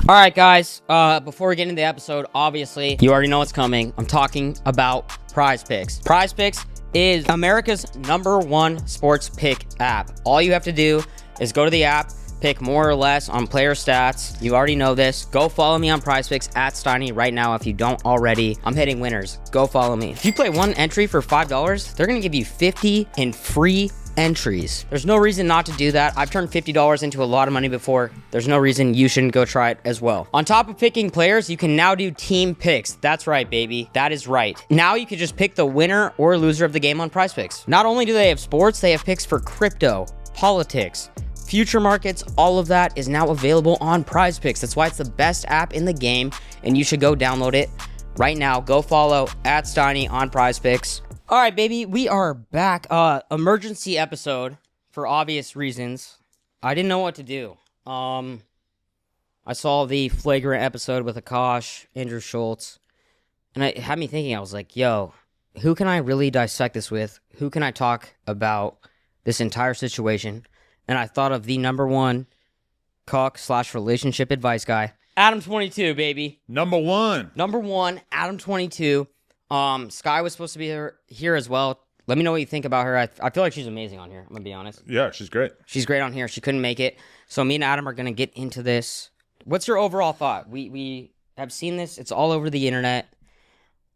All right, guys, before we get into the episode, obviously, you already know what's coming. I'm talking about Prize Picks. Prize Picks is America's #1 sports pick app. All you have to do is go to the app, pick more or less on player stats. You already know this. Go follow me on Prize Picks at Steiny right now if you don't already. I'm hitting winners. Go follow me. If you play one entry for $5, they're going to give you 50 in free entries. There's no reason not to do that. I've turned $50 into a lot of money before. There's no reason you shouldn't go try it as well. On top of picking players, you can now do team picks. That's right, baby. That is right. Now you can just pick the winner or loser of the game on Prize Picks. Not only do they have sports, they have picks for crypto, politics, future markets. All of that is now available on Prize Picks. That's why it's the best app in the game, and you should go download it right now. Go follow at Steiny on Prize Picks. All right, baby, we are back. Emergency episode for obvious reasons. I didn't know what to do. I saw the flagrant episode with Akaash, Andrew Schulz, and it had me thinking. I was like, yo, who can I really dissect this with? Who can I talk about this entire situation? And I thought of the #1 cock/relationship advice guy, Adam22, baby. Number one, Adam22. Sky was supposed to be here as well. Let me know what you think about her. I feel like she's amazing on here. I'm gonna be honest. Yeah, she's great. She's great on here. She couldn't make it, so me and Adam are gonna get into this. What's your overall thought? We have seen this. It's all over the internet.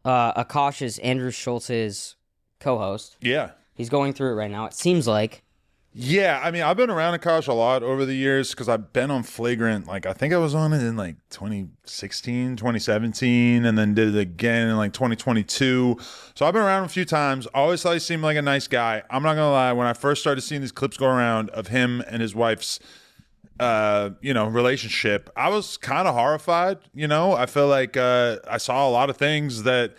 Akaash is Andrew Schultz's co-host. Yeah, he's going through it right now. It seems like. Yeah, I mean, I've been around Akaash a lot over the years because I've been on Flagrant. Like, I think I was on it in like 2016, 2017, and then did it again in like 2022. So I've been around him a few times. I always thought he seemed like a nice guy. I'm not gonna lie. When I first started seeing these clips go around of him and his wife's, relationship, I was kind of horrified. I feel like I saw a lot of things that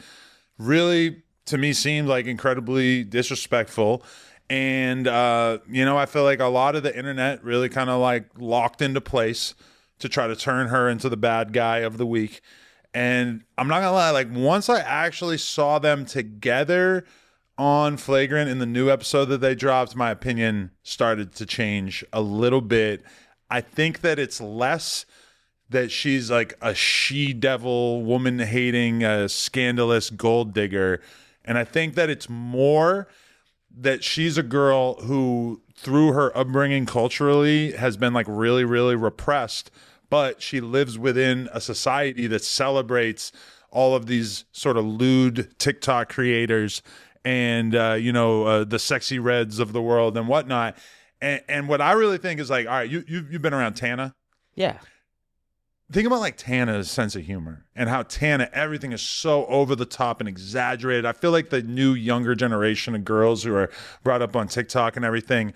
really, to me, seemed like incredibly disrespectful. And, I feel like a lot of the internet really kind of like locked into place to try to turn her into the bad guy of the week. And I'm not gonna lie, like once I actually saw them together on Flagrant in the new episode that they dropped, my opinion started to change a little bit. I think that it's less that she's like a she-devil, woman-hating, scandalous gold digger. And I think that it's more that she's a girl who, through her upbringing culturally, has been like really, really repressed, but she lives within a society that celebrates all of these sort of lewd TikTok creators and, the sexy reds of the world and whatnot. And what I really think is like, all right, you've been around Tana. Yeah. Think about like Tana's sense of humor and how Tana, everything is so over the top and exaggerated. I feel like the new younger generation of girls who are brought up on TikTok and everything,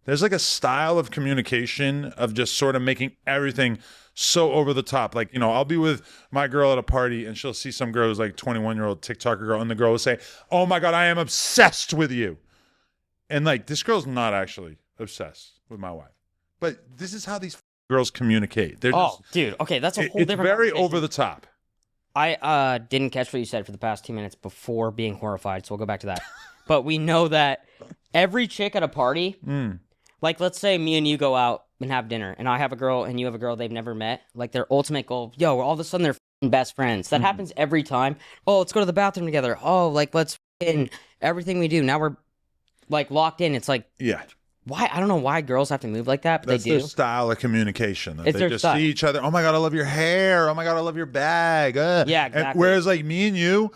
there's like a style of communication of just sort of making everything so over the top. Like, I'll be with my girl at a party and she'll see some girl who's like 21-year-old TikToker girl, and the girl will say, "Oh my God, I am obsessed with you." And like, this girl's not actually obsessed with my wife. But this is how these girls communicate. They're dude. Okay, that's a whole it's different. It's very over the top. I didn't catch what you said for the past 2 minutes before being horrified, so we'll go back to that. But we know that every chick at a party, like let's say me and you go out and have dinner, and I have a girl and you have a girl they've never met, like their ultimate goal, all of a sudden they're best friends. That happens every time. Oh, let's go to the bathroom together. Oh, like let's everything we do. Now we're like locked in. It's like, yeah. Why? I don't know why girls have to move like that, but that's they do. Their style of communication. It's they just see each other. Oh my God, I love your hair. Oh my God, I love your bag. Yeah, exactly. And whereas like me and you,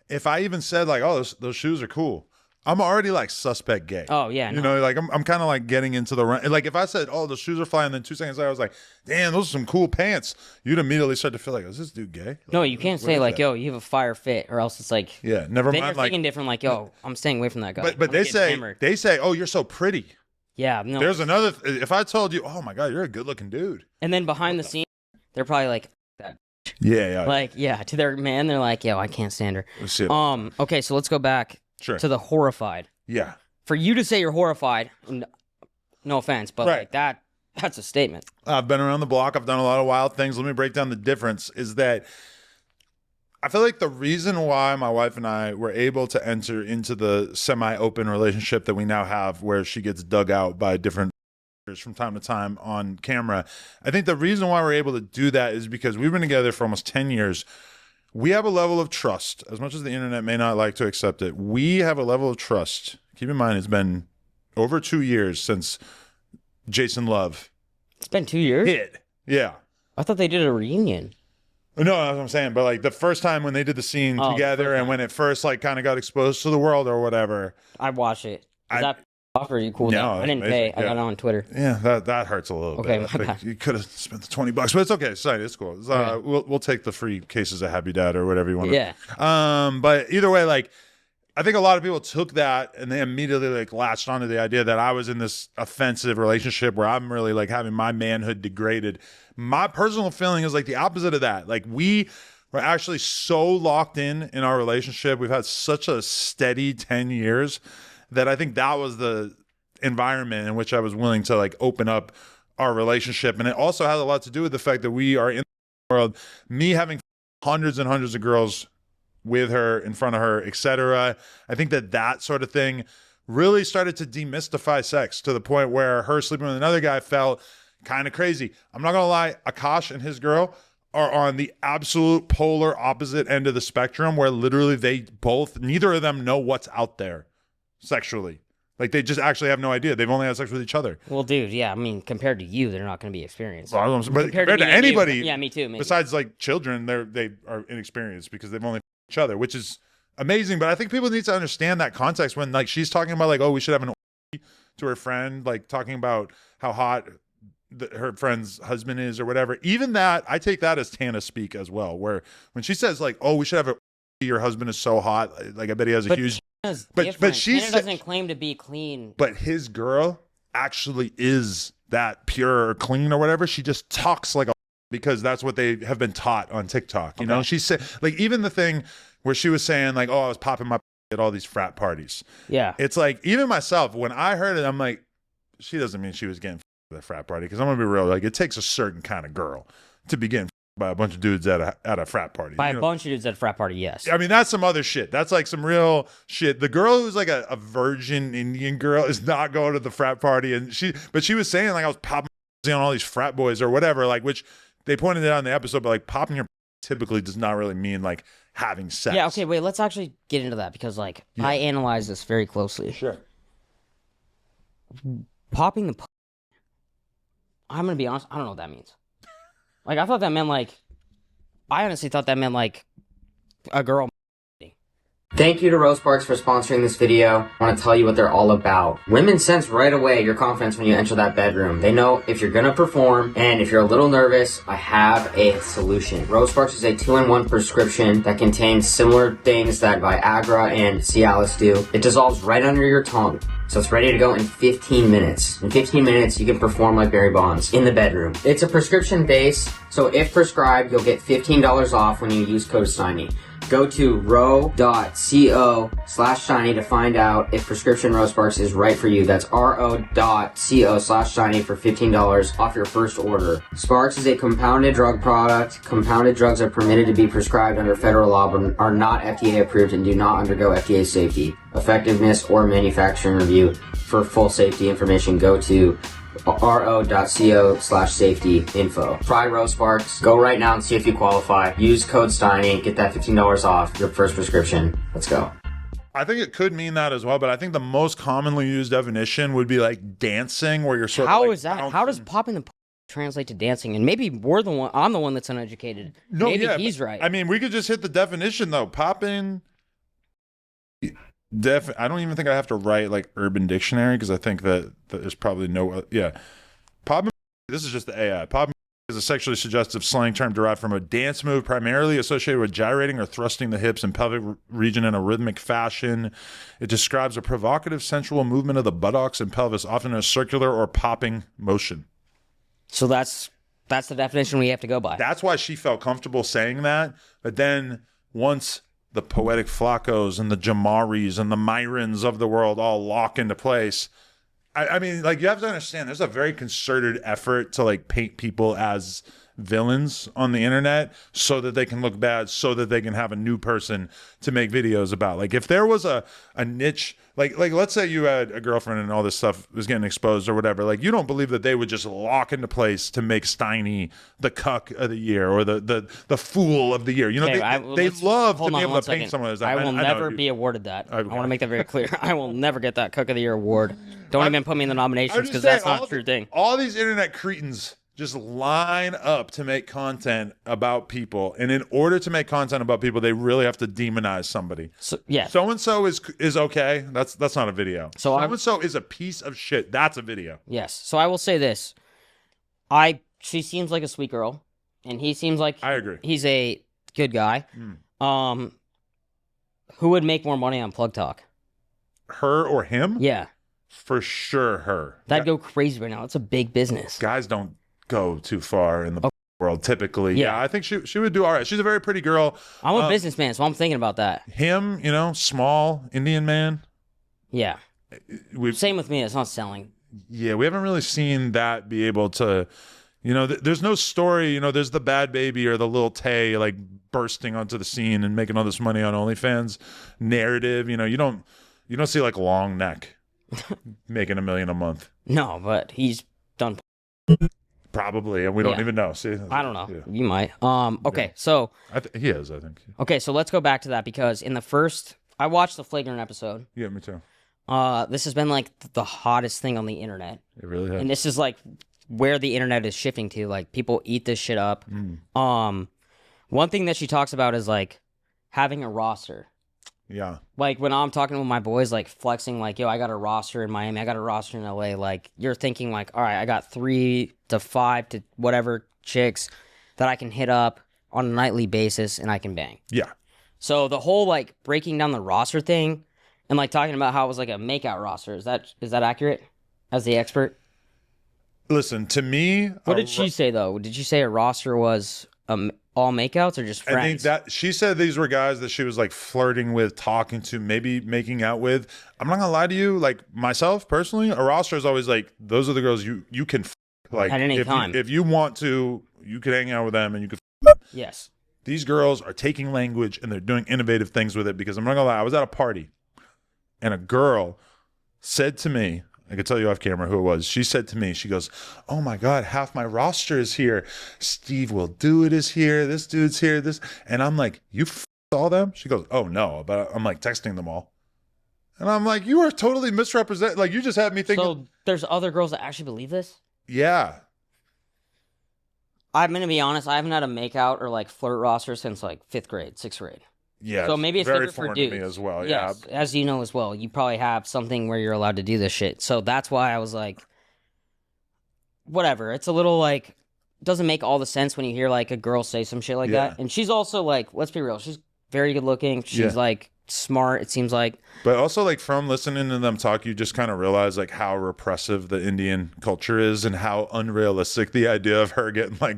if I even said like, "Oh, those shoes are cool," I'm already like suspect gay. Oh yeah, like I'm kind of like getting into the run. Like if I said, "Oh, the shoes are flying," then 2 seconds later I was like, "Damn, those are some cool pants." You'd immediately start to feel like, "Is this dude gay?" Like, no, you can't say like, "Yo, you have a fire fit," or else it's like, yeah, never then mind. You're thinking different. Like, "Yo, I'm staying away from that guy." But they say, "Oh, you're so pretty." Yeah, no. There's another. If I told you, "Oh my God, you're a good-looking dude," and then behind the scenes, they're probably like that. Yeah. Like, to their man, they're like, "Yo, I can't stand her." Okay, so let's go back to the horrified. Yeah. For you to say you're horrified, no offense, but right. like that's a statement. I've been around the block. I've done a lot of wild things. Let me break down the difference. Is that I feel like the reason why my wife and I were able to enter into the semi-open relationship that we now have, where she gets dug out by different from time to time on camera. I think the reason why we're able to do that is because we've been together for almost 10 years. We have a level of trust, as much as the internet may not like to accept it. We have a level of trust. Keep in mind, it's been over 2 years since Jason Love. It's been 2 years? Yeah. I thought they did a reunion. No, that's what I'm saying. But like the first time when they did the scene together and when it first like kind of got exposed to the world or whatever. I watched it. Is that off or are you cool? No, I didn't pay. Yeah. I got it on Twitter. Yeah, that hurts a little bit. Like, you could have spent the $20, but it's okay. It's cool. We'll take the free cases of Happy Dad or whatever you want. Yeah. But either way, like I think a lot of people took that and they immediately like latched onto the idea that I was in this offensive relationship where I'm really like having my manhood degraded. My personal feeling is like the opposite of that. Like we were actually so locked in our relationship. We've had such a steady 10 years that I think that was the environment in which I was willing to like open up our relationship. And it also has a lot to do with the fact that we are in the world, me having hundreds and hundreds of girls with her, in front of her, etc. I think that sort of thing really started to demystify sex to the point where her sleeping with another guy felt kind of crazy. I'm not gonna lie, Akaash and his girl are on the absolute polar opposite end of the spectrum where literally neither of them know what's out there sexually. Like they just actually have no idea. They've only had sex with each other. Well, dude, yeah. I mean, compared to you, they're not going to be experienced. Well, but compared to anybody, yeah, me too. Maybe. Besides like children, they are inexperienced because they've only each other, which is amazing. But I think people need to understand that context when like she's talking about like, oh, we should have an to her friend, like talking about how hot her friend's husband is or whatever. Even that, I take that as Tana speak as well. Where when she says like, oh, we should have a your husband is so hot, like I bet he has a huge. But she doesn't claim to be clean. But his girl actually is that pure or clean or whatever. She just talks like a because that's what they have been taught on TikTok. You know, she said like even the thing where she was saying like, oh, I was popping my at all these frat parties. Yeah, it's like even myself when I heard it, I'm like, she doesn't mean she was getting at a frat party because I'm gonna be real. Like it takes a certain kind of girl to be getting by a bunch of dudes at a frat party. By a bunch of dudes at a frat party, yes. I mean, that's some other shit. That's like some real shit. The girl who's like a virgin Indian girl is not going to the frat party. But she was saying like I was popping on all these frat boys or whatever, like which they pointed it out in the episode, but like popping your typically does not really mean like having sex. Yeah, okay, wait, let's actually get into that because I analyze this very closely. Sure. Popping the I'm going to be honest, I don't know what that means. Like, I thought that meant, I honestly thought that meant, a girl. Thank you to Rose Parks for sponsoring this video. I want to tell you what they're all about. Women sense right away your confidence when you enter that bedroom. They know if you're going to perform, and if you're a little nervous, I have a solution. Rose Parks is a 2-in-1 prescription that contains similar things that Viagra and Cialis do. It dissolves right under your tongue. So it's ready to go in 15 minutes. In 15 minutes, you can perform like Barry Bonds in the bedroom. It's a prescription base, so if prescribed, you'll get $15 off when you use code Steiny. Go to ro.co/Steiny to find out if prescription Rose Sparks is right for you. That's ro.co/Steiny for $15 off your first order. Sparks is a compounded drug product. Compounded drugs are permitted to be prescribed under federal law but are not FDA approved and do not undergo FDA safety, effectiveness, or manufacturing review. For full safety information, go to ro.co/safety info. Try Rose Sparks. Go right now and see if you qualify. Use code Steiny. Get that $15 off your first prescription. Let's go. I think it could mean that as well, but I think the most commonly used definition would be like dancing, where you're sort of How is that? How does popping the translate to dancing? And maybe I'm the one that's uneducated. No, maybe he's right. I mean, we could just hit the definition though. Popping. I don't even think I have to write like Urban Dictionary because I think that there's probably no popping. This is just the AI. Popping is a sexually suggestive slang term derived from a dance move primarily associated with gyrating or thrusting the hips and pelvic region in a rhythmic fashion. It describes a provocative sensual movement of the buttocks and pelvis, often in a circular or popping motion. So that's the definition we have to go by. That's why she felt comfortable saying that. But then once the Poetic Flacos and the Jamaris and the Myrons of the world all lock into place. I mean, like, you have to understand, there's a very concerted effort to like paint people as villains on the internet so that they can look bad, so that they can have a new person to make videos about. Like if there was a niche, like let's say you had a girlfriend and all this stuff was getting exposed or whatever, like you don't believe that they would just lock into place to make Steiny the cuck of the year or the fool of the year. You know, they love to be able to paint someone as that. I will never be awarded that. Okay. I want to make that very clear. I will never get that Cook of the Year award. Don't even put me in the nominations because that's not a true thing. All these internet cretins just line up to make content about people, and in order to make content about people, they really have to demonize somebody. So and so is okay. That's not a video. So and so is a piece of shit. That's a video. Yes. So I will say this: she seems like a sweet girl, and he seems like I agree. He's a good guy. Who would make more money on Plug Talk? Her or him? Yeah. For sure, her. That'd go crazy right now. It's a big business. Guys don't go too far in the world typically. Yeah, I think she would do all right. She's a very pretty girl. I'm a businessman, so I'm thinking about that. Him, you know, small Indian man. Yeah. Same with me. It's not selling. Yeah, we haven't really seen that be able to, you know, there's no story, you know, there's the bad baby or the little Tay like bursting onto the scene and making all this money on OnlyFans narrative. You know, you don't see like Long Neck making $1 million a month. No, but he's done. Probably, and we don't even know. See, I don't know. Yeah. You might. Okay, so he is. I think. Okay, so let's go back to that because in the first, I watched the Flagrant episode. Yeah, me too. This has been like the hottest thing on the internet. It really has. And this is like where the internet is shifting to. Like people eat this shit up. One thing that she talks about is like having a roster. Yeah. Like when I'm talking with my boys, like flexing, like, yo, I got a roster in Miami, I got a roster in LA. Like you're thinking like, all right, I got 3 to 5 to whatever chicks that I can hit up on a nightly basis and I can bang. Yeah. So the whole like breaking down the roster thing and like talking about how it was like a makeout roster. Is that accurate as the expert? Listen, to me. What did she say though? Did she say a roster was all makeouts or just friends? I think that she said these were guys that she was like flirting with, talking to, maybe making out with. I'm not gonna lie to you, like myself personally, a roster is always like those are the girls you can like at any time. If you want to, you could hang out with them and you could. Yes. These girls are taking language and they're doing innovative things with it because I'm not gonna lie, I was at a party and a girl said to me, I could tell you off camera who it was. She said to me, she goes, oh my God, half my roster is here. Steve Will Do It is here. This dude's here. This. And I'm like, you all them? She goes, oh no. But I'm like texting them all. And I'm like, you are totally misrepresenting. Like you just had me thinking. So there's other girls that actually believe this? Yeah. I'm going to be honest. I haven't had a makeout or like flirt roster since like 5th grade, 6th grade. Yeah, so maybe it's very different for dudes. To me as well. Yes, yeah, as you know as well, you probably have something where you're allowed to do this shit. So that's why I was like, whatever. It's a little like doesn't make all the sense when you hear like a girl say some shit like that. And she's also like, let's be real, she's very good looking. She's like smart. It seems like. But also like from listening to them talk, you just kind of realize like how repressive the Indian culture is and how unrealistic the idea of her getting like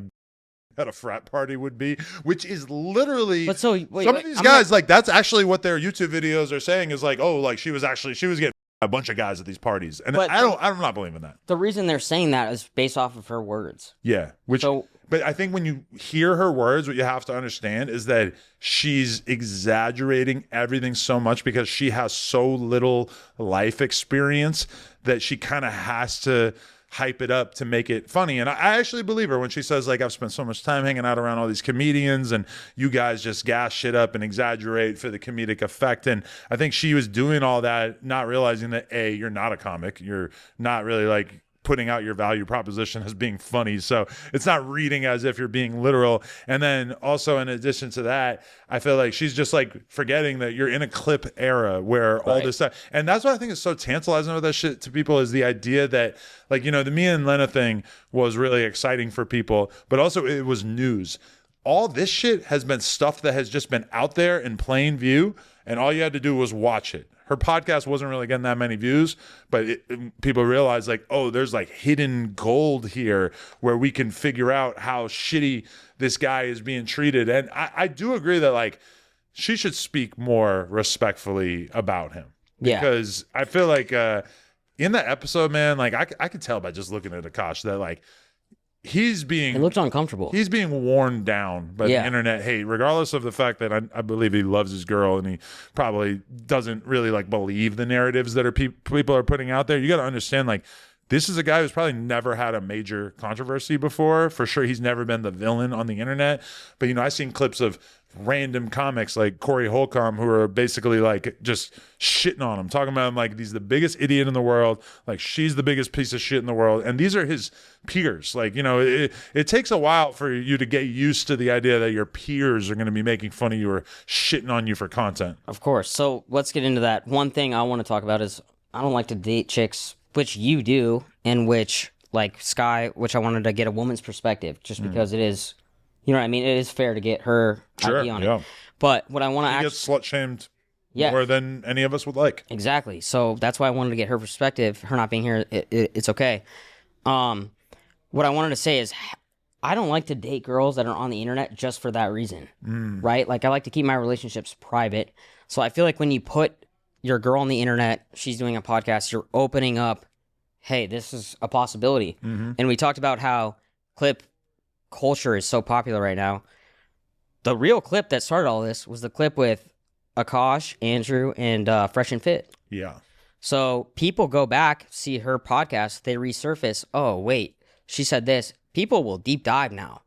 at a frat party would be, which is literally. But so wait, some of these guys like that's actually what their YouTube videos are saying is like, oh, like she was getting a bunch of guys at these parties, and I'm not believing that. The reason they're saying that is based off of her words. Yeah, but I think when you hear her words, what you have to understand is that she's exaggerating everything so much because she has so little life experience that she kind of has to hype it up to make it funny. And I actually believe her when she says like, I've spent so much time hanging out around all these comedians and you guys just gas shit up and exaggerate for the comedic effect. And I think she was doing all that, not realizing that A, you're not a comic. You're not really like putting out your value proposition as being funny. So it's not reading as if you're being literal. And then also in addition to that, I feel like she's just like forgetting that you're in a clip era where all this stuff. And that's what I think is so tantalizing with that shit to people is the idea that like, you know, the Mia and Lena thing was really exciting for people, but also it was news. All this shit has been stuff that has just been out there in plain view. And all you had to do was watch it. Her podcast wasn't really getting that many views, but people realized like, oh, there's like hidden gold here where we can figure out how shitty this guy is being treated. And I do agree that like she should speak more respectfully about him because I feel like in that episode, man, like I could tell by just looking at Akaash that like It looked uncomfortable. He's being worn down by the internet hate, regardless of the fact that I believe he loves his girl and he probably doesn't really like believe the narratives that people are putting out there. You got to understand, like, this is a guy who's probably never had a major controversy before. For sure, he's never been the villain on the internet. But, you know, I've seen clips of random comics like Corey Holcomb who are basically like just shitting on him, talking about him like he's the biggest idiot in the world, like she's the biggest piece of shit in the world. And these are his peers. Like, you know, it takes a while for you to get used to the idea that your peers are going to be making fun of you or shitting on you for content. Of course. So let's get into that. One thing I want to talk about is I don't like to date chicks, which you do, and which, like Sky, which I wanted to get a woman's perspective just because it is, you know what I mean? It is fair to get her idea on it. But what I want to actually... gets slut-shamed more than any of us would like. Exactly. So that's why I wanted to get her perspective. Her not being here, it's okay. What I wanted to say is I don't like to date girls that are on the internet just for that reason, right? Like, I like to keep my relationships private. So I feel like when you put your girl on the internet, she's doing a podcast, you're opening up, hey, this is a possibility. And we talked about how clip culture is so popular right now. The real clip that started all this was the clip with Akaash, Andrew, and Fresh and Fit. Yeah. So people go back, see her podcast, they resurface, oh, wait, she said this. People will deep dive now.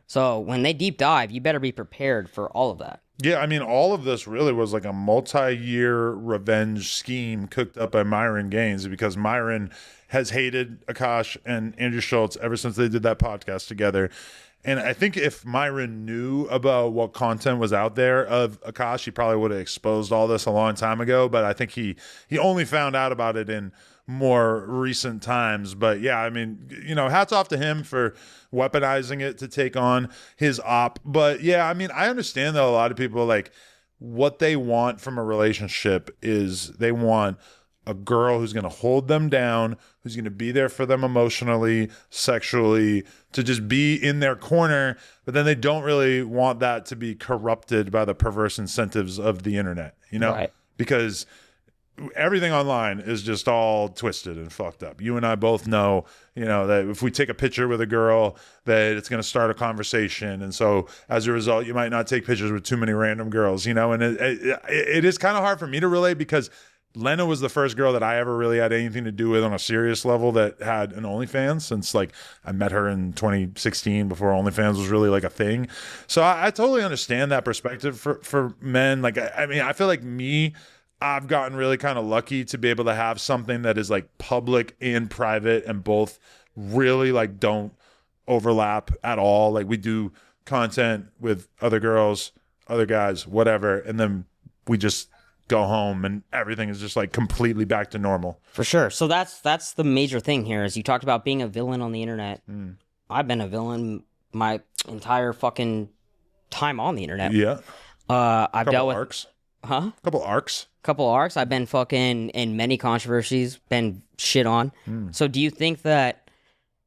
So when they deep dive, you better be prepared for all of that. Yeah, I mean, all of this really was like a multi-year revenge scheme cooked up by Myron Gaines, because Myron has hated Akaash and Andrew Schulz ever since they did that podcast together. And I think if Myron knew about what content was out there of Akaash, he probably would have exposed all this a long time ago. But I think he only found out about it in more recent times. But yeah, I mean, you know, hats off to him for weaponizing it to take on his op. But yeah, I mean, I understand that a lot of people, like, what they want from a relationship is they want a girl who's going to hold them down, who's going to be there for them emotionally, sexually, to just be in their corner. But then they don't really want that to be corrupted by the perverse incentives of the internet, you know? Right. Because everything online is just all twisted and fucked up. You and I both know, you know, that if we take a picture with a girl, that it's going to start a conversation. And so as a result, you might not take pictures with too many random girls, you know? And it is kind of hard for me to relate, because Lena was the first girl that I ever really had anything to do with on a serious level that had an OnlyFans, since like I met her in 2016 before OnlyFans was really like a thing. So I totally understand that perspective for men. Like, I mean, I feel like I've gotten really kind of lucky to be able to have something that is like public and private, and both really like don't overlap at all. Like, we do content with other girls, other guys, whatever, and then we just go home and everything is just like completely back to normal. For sure. So that's the major thing here, is you talked about being a villain on the internet. I've been a villain my entire fucking time on the internet. Yeah. I've dealt with arcs. Couple arcs. I've been fucking in many controversies, been shit on. So do you think that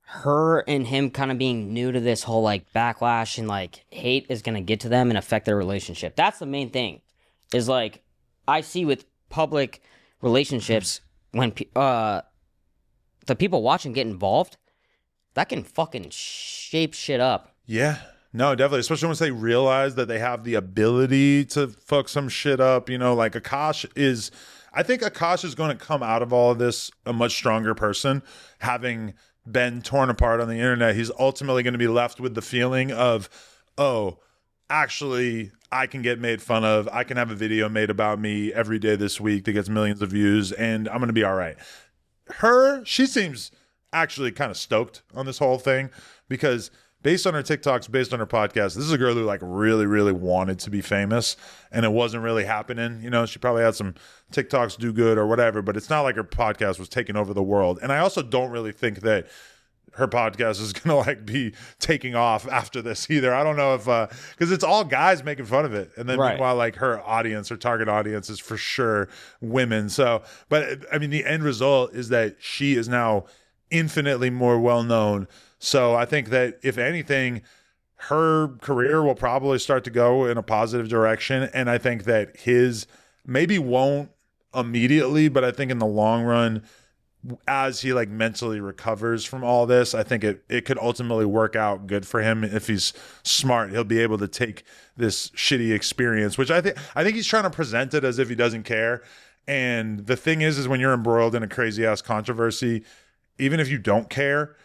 her and him kind of being new to this whole like backlash and like hate is going to get to them and affect their relationship? That's the main thing, is like, I see with public relationships, when the people watching get involved, that can fucking shape shit up. Yeah. No, definitely. Especially once they realize that they have the ability to fuck some shit up. You know, like I think Akaash is going to come out of all of this a much stronger person, having been torn apart on the internet. He's ultimately going to be left with the feeling of, oh, actually, I can get made fun of. I can have a video made about me every day this week that gets millions of views, and I'm going to be all right. She seems actually kind of stoked on this whole thing, because based on her TikToks, based on her podcast, this is a girl who like really, really wanted to be famous, and it wasn't really happening. You know, she probably had some TikToks do good or whatever, but it's not like her podcast was taking over the world. And I also don't really think that her podcast is gonna like be taking off after this either. I don't know if because it's all guys making fun of it, and then meanwhile, like her target audience is for sure women. So, but I mean, the end result is that she is now infinitely more well known. So I think that if anything, her career will probably start to go in a positive direction, and I think that his maybe won't immediately, but I think in the long run, as he like mentally recovers from all this, I think it could ultimately work out good for him. If he's smart, he'll be able to take this shitty experience, which I think he's trying to present it as if he doesn't care. And the thing is when you're embroiled in a crazy ass controversy, even if you don't care,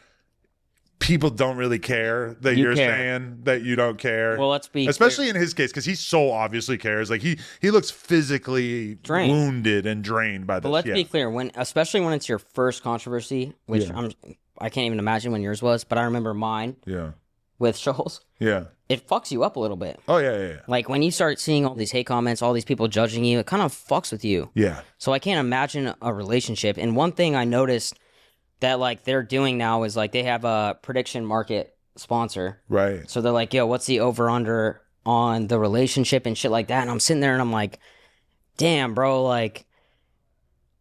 people don't really care that you're saying that you don't care. Well, let's be especially in his case, because he so obviously cares. Like he looks physically wounded and drained by this. But let's be clear, especially when it's your first controversy, which I can't even imagine when yours was, but I remember mine. Yeah. With Schulz. Yeah. It fucks you up a little bit. Oh yeah. Like when you start seeing all these hate comments, all these people judging you, it kind of fucks with you. Yeah. So I can't imagine a relationship. And one thing I noticed that like they're doing now is like they have a prediction market sponsor. Right. So they're like, yo, what's the over under on the relationship and shit like that? And I'm sitting there and I'm like, damn, bro, like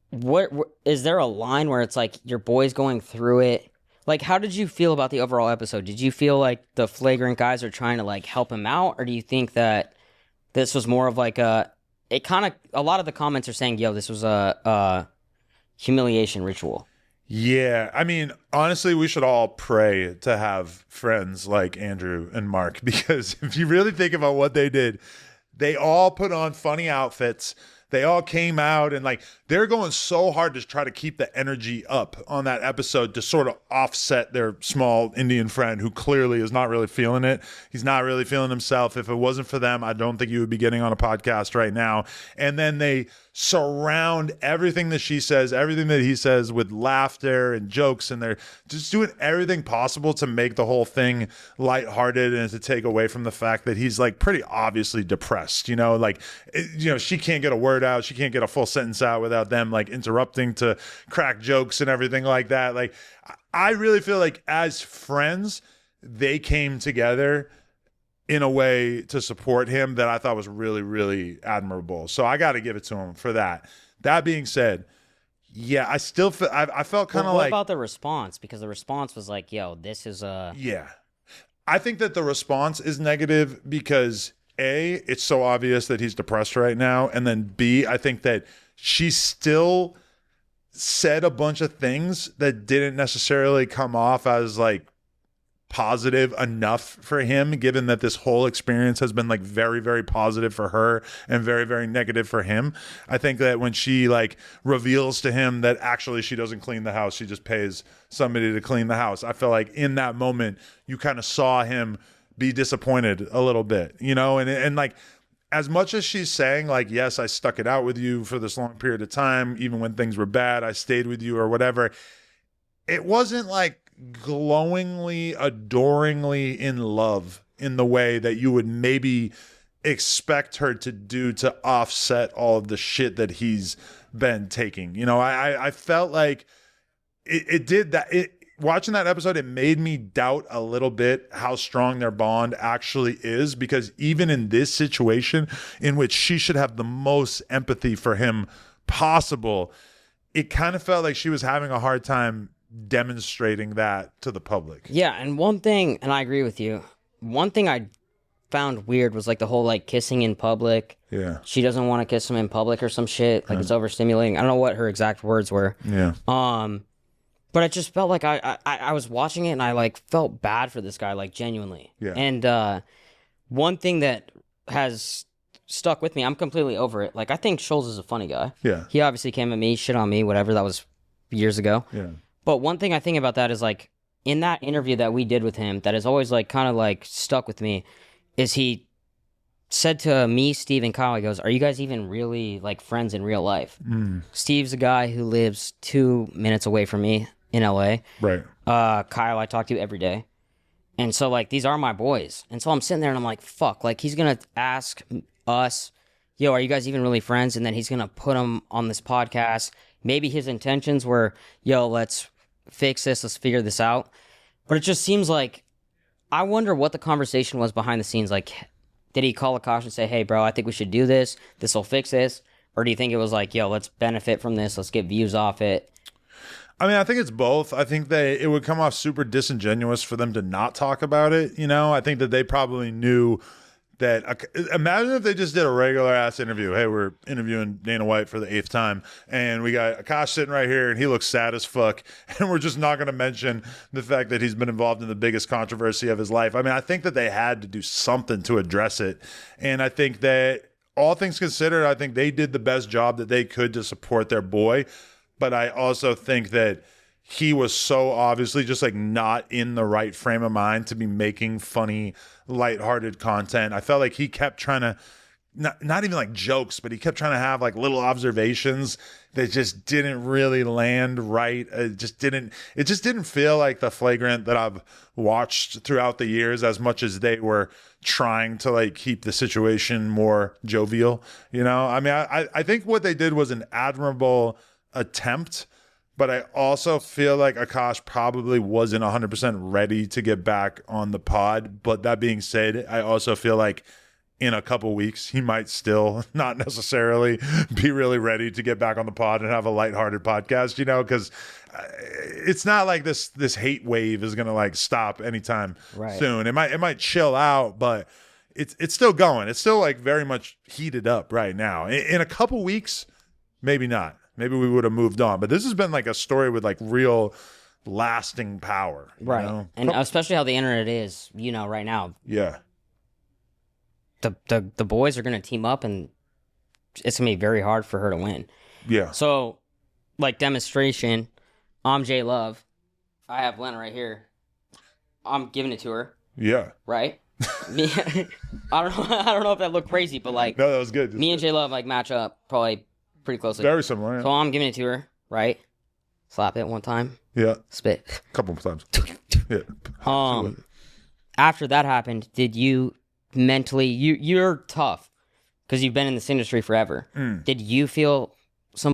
what is there a line where it's like your boy's going through it? Like, how did you feel about the overall episode? Did you feel like the flagrant guys are trying to like help him out, or do you think that this was more of like a lot of the comments are saying, yo, this was a humiliation ritual? Yeah, I mean, honestly, we should all pray to have friends like Andrew and Mark, because if you really think about what they did, they all put on funny outfits. They all came out and like they're going so hard to try to keep the energy up on that episode to sort of offset their small Indian friend who clearly is not really feeling it. He's not really feeling himself. If it wasn't for them, I don't think you would be getting on a podcast right now. And then they surround everything that she says, everything that he says with laughter and jokes, and they're just doing everything possible to make the whole thing lighthearted and to take away from the fact that he's like pretty obviously depressed, like, she can't get a word out. She can't get a full sentence out without them like interrupting to crack jokes and everything like that. Like, I really feel like as friends, they came together in a way to support him that I thought was really, really admirable. So I got to give it to him for that. That being said, yeah, I still feel, I felt kind of like. What about the response? Because the response was like, yo, this is a. Yeah. I think that the response is negative because A, it's so obvious that he's depressed right now. And then B, I think that she still said a bunch of things that didn't necessarily come off as like positive enough for him, given that this whole experience has been like very, very positive for her and very, very negative for him. I think that when she like reveals to him that actually she doesn't clean the house, she just pays somebody to clean the house, I feel like in that moment you kind of saw him be disappointed a little bit, and like as much as she's saying like, yes, I stuck it out with you for this long period of time, even when things were bad, I stayed with you or whatever, it wasn't like glowingly, adoringly in love in the way that you would maybe expect her to do to offset all of the shit that he's been taking. I felt like it did that. Watching that episode, it made me doubt a little bit how strong their bond actually is, because even in this situation in which she should have the most empathy for him possible, it kind of felt like she was having a hard time demonstrating that to the public. Yeah, and one thing, and I agree with you, one thing I found weird was like the whole like kissing in public. Yeah. She doesn't want to kiss him in public or some shit. Like it's overstimulating. I don't know what her exact words were. Yeah. But I just felt like I was watching it and I like felt bad for this guy, like genuinely. Yeah. And one thing that has stuck with me, I'm completely over it. Like I think Schulz is a funny guy. Yeah. He obviously came at me, shit on me, whatever. That was years ago. Yeah. But one thing I think about that is like in that interview that we did with him that has always like kind of like stuck with me is he said to me, Steve, and Kyle, he goes, are you guys even really like friends in real life? Steve's a guy who lives 2 minutes away from me in LA. Right. Kyle, I talk to every day. And so like these are my boys. And so I'm sitting there and I'm like, fuck, like he's going to ask us, yo, are you guys even really friends? And then he's going to put them on this podcast. Maybe his intentions were, yo, let's fix this, let's figure this out. But it just seems like, I wonder what the conversation was behind the scenes. Like, did he call Akaash and say, hey, bro, I think we should do this. This will fix this. Or do you think it was like, yo, let's benefit from this. Let's get views off it. I mean, I think it's both. I think it would come off super disingenuous for them to not talk about it. I think that they probably knew that imagine if they just did a regular ass interview. Hey, we're interviewing Dana White for the 8th time, and we got Akaash sitting right here, and he looks sad as fuck, and we're just not going to mention the fact that he's been involved in the biggest controversy of his life. I mean, I think that they had to do something to address it, and I think that all things considered, I think they did the best job that they could to support their boy, but I also think that he was so obviously just like not in the right frame of mind to be making funny, lighthearted content. I felt like he kept trying to, not even like jokes, but he kept trying to have like little observations that just didn't really land right. It just didn't feel like the Flagrant that I've watched throughout the years, as much as they were trying to like keep the situation more jovial. You know, I mean, I think what they did was an admirable attempt. But I also feel like Akaash probably wasn't 100% ready to get back on the pod. But that being said, I also feel like in a couple weeks, he might still not necessarily be really ready to get back on the pod and have a lighthearted podcast, you know, because it's not like this hate wave is going to like stop anytime soon. It might chill out, but it's still going. It's still like very much heated up right now. In a couple weeks, maybe not. Maybe we would have moved on. But this has been like a story with like real lasting power. Right. Know? And especially how the internet is, you know, right now. Yeah. The boys are going to team up, and it's going to be very hard for her to win. Yeah. So, like, demonstration, I'm J Love. I have Lena right here. I'm giving it to her. Yeah. Right? I don't know if that looked crazy, but like, no, that was good. Me and J Love like match up probably pretty closely. Very similar. Yeah. So I'm giving it to her, right? Slap it one time. Yeah. Spit. A couple of times. Yeah. After that happened, did you mentally? You're tough because you've been in this industry forever. Did you feel some?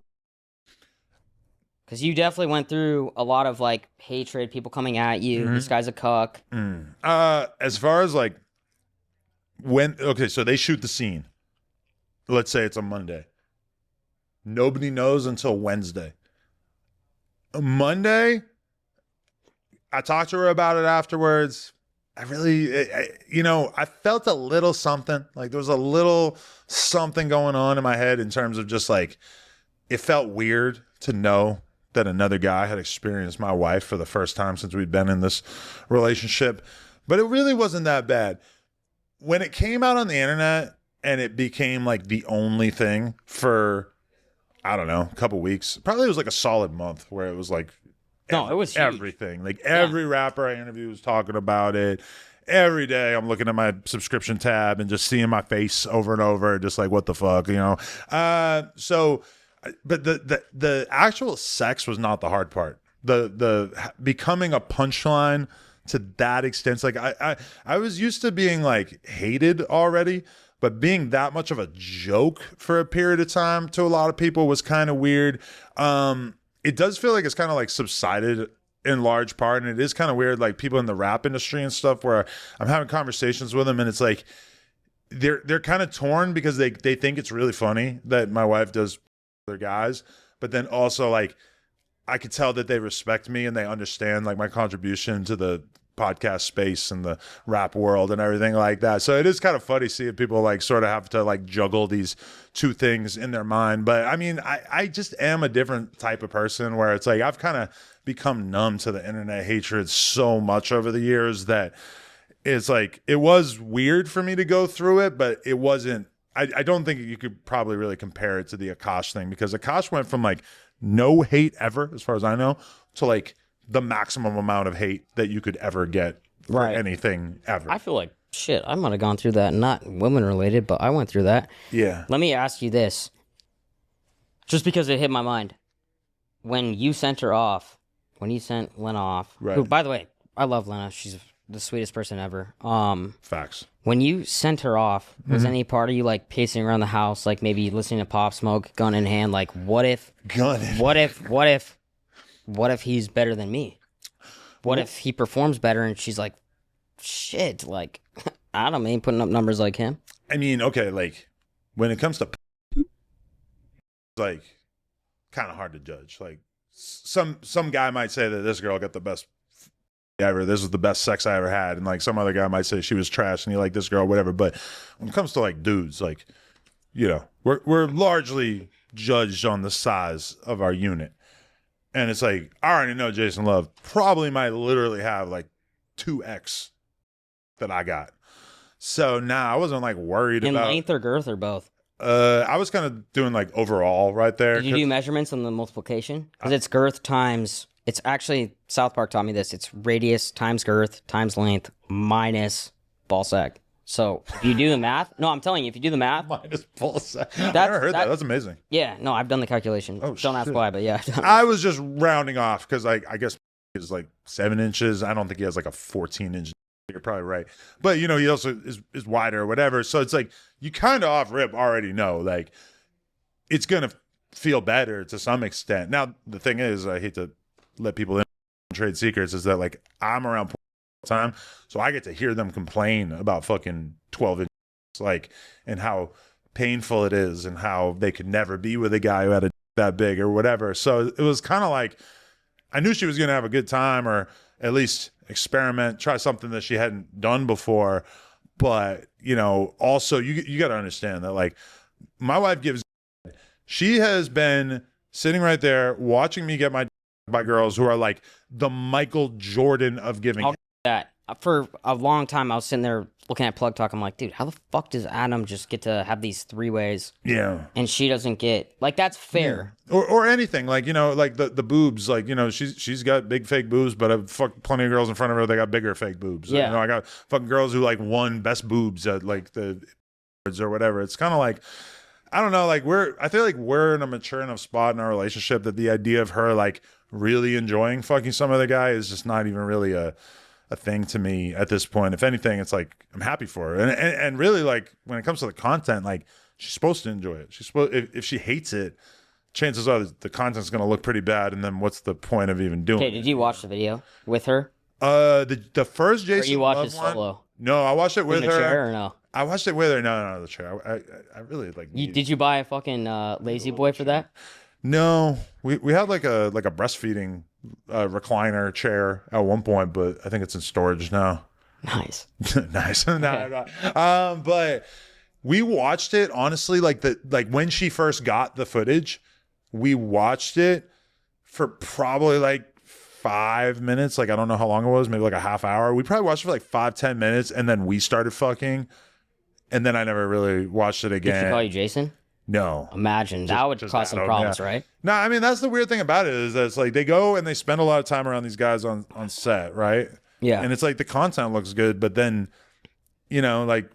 Because you definitely went through a lot of like hatred, people coming at you. This guy's a cuck. As far as like so they shoot the scene. Let's say it's a Monday. Nobody knows until Wednesday. Monday, I talked to her about it afterwards. I felt a little something. Like there was a little something going on in my head in terms of just like, it felt weird to know that another guy had experienced my wife for the first time since we'd been in this relationship. But it really wasn't that bad. When it came out on the internet and it became like the only thing for, I don't know, a couple weeks, probably it was like a solid month where it was like, it was huge. Everything. Like every rapper I interviewed was talking about it. Every day I'm looking at my subscription tab and just seeing my face over and over, just like, what the fuck, you know? But the actual sex was not the hard part. The becoming a punchline to that extent. Like I was used to being like hated already, but being that much of a joke for a period of time to a lot of people was kind of weird. It does feel like it's kind of like subsided in large part, and it is kind of weird. Like people in the rap industry and stuff, where I'm having conversations with them, and it's like they're kind of torn because they think it's really funny that my wife does other guys, but then also like I could tell that they respect me and they understand like my contribution to the podcast space and the rap world and everything like that. So it is kind of funny seeing people like sort of have to like juggle these two things in their mind. But I mean, I just am a different type of person where it's like I've kind of become numb to the internet hatred so much over the years that it's like it was weird for me to go through it, but it wasn't. I don't think you could probably really compare it to the Akaash thing, because Akaash went from like no hate ever, as far as I know, to like the maximum amount of hate that you could ever get for anything ever. I feel like shit. I might have gone through that, not women related, but I went through that. Yeah. Let me ask you this, just because it hit my mind. When you sent her off, when you sent Lena off, who, by the way, I love Lena. She's the sweetest person ever. Facts. When you sent her off, was any part of you like pacing around the house, like maybe listening to Pop Smoke, gun in hand, like what if he's better than me? What if he performs better and she's like, shit, like Adam ain't putting up numbers like him? I mean, okay, like when it comes to like kind of hard to judge. Like some guy might say that this girl got the best ever. This was the best sex I ever had. And like some other guy might say she was trash and he liked this girl, whatever. But when it comes to like dudes, like, you know, we're largely judged on the size of our unit. And it's like, I already know Jason Love probably might literally have like 2x that I got. So now I wasn't like worried In about length or girth or both? I was kind of doing like overall right there. Did you do measurements on the multiplication? Because it's girth times, it's actually, South Park taught me this, it's radius times girth times length minus ball sack. So if you do the math, no, I'm telling you, if you do the math. Minus ball sack. I never heard that. That's amazing. Yeah, no, I've done the calculation. Oh, Don't ask why, but yeah. I was just rounding off because like, I guess is like 7 inches. I don't think he has like a 14-inch. You're probably right. But, you know, he also is wider or whatever. So it's like you kind of off rip already know like it's going to feel better to some extent. Now, the thing is, I hate to let people in trade secrets, is that like I'm around all the time. So I get to hear them complain about fucking 12 inches, like, and how painful it is and how they could never be with a guy who had a that big or whatever. So it was kind of like I knew she was going to have a good time or at least experiment, try something that she hadn't done before. But, you know, also you got to understand that like my wife she has been sitting right there watching me get my by girls who are like the Michael Jordan of giving. I'll that. For a long time, I was sitting there looking at Plug Talk. I'm like, dude, how the fuck does Adam just get to have these 3-ways? Yeah. And she doesn't get, like, that's fair. Yeah. Or anything. Like, you know, like the boobs, like, you know, she's got big fake boobs, but I've fucked plenty of girls in front of her. They got bigger fake boobs. Yeah. You know, I got fucking girls who like won best boobs at like the or whatever. It's kind of like, I don't know, like I feel like we're in a mature enough spot in our relationship that the idea of her like really enjoying fucking some other guy is just not even really a thing to me at this point. If anything, it's like I'm happy for her, and really like when it comes to the content, like she's supposed to enjoy it. She's supposed if she hates it, chances are the content's gonna look pretty bad, and then what's the point of even doing? Okay, did you watch the video with her? The first Jason. Or you watched it one, solo? No, I watched it with in the her. Chair or no? I watched it with her. No, the chair. I really like. Did you buy a fucking lazy boy for that? No, we had like a breastfeeding recliner chair at one point, but I think it's in storage now. Nice. Nice. No. But we watched it honestly, like when she first got the footage, we watched it for probably like 5 minutes. Like I don't know how long it was, maybe like a half hour. We probably watched it for like 5-10 minutes, and then we started fucking, and then I never really watched it again. Did she call you Jason? No. Imagine that would cause some problems, right? No, I mean that's the weird thing about it is that it's like they go and they spend a lot of time around these guys on set, right? Yeah. And it's like the content looks good, but then, you know, like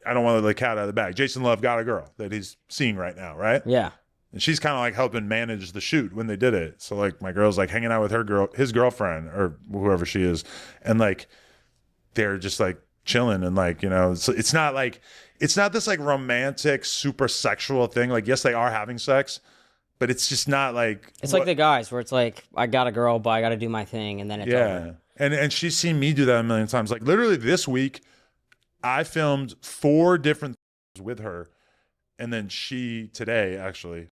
I don't want to let the cat out of the bag. Jason Love got a girl that he's seeing right now, right? Yeah. And she's kind of like helping manage the shoot when they did it. So like my girl's like hanging out with his girlfriend or whoever she is, and like they're just like chilling and like, you know, so it's not this like romantic super sexual thing. Like yes, they are having sex, but it's just not like like the guys where it's like I got a girl but I got to do my thing and then it's over. And she's seen me do that a million times. Like literally this week I filmed 4 different things with her, and then she today actually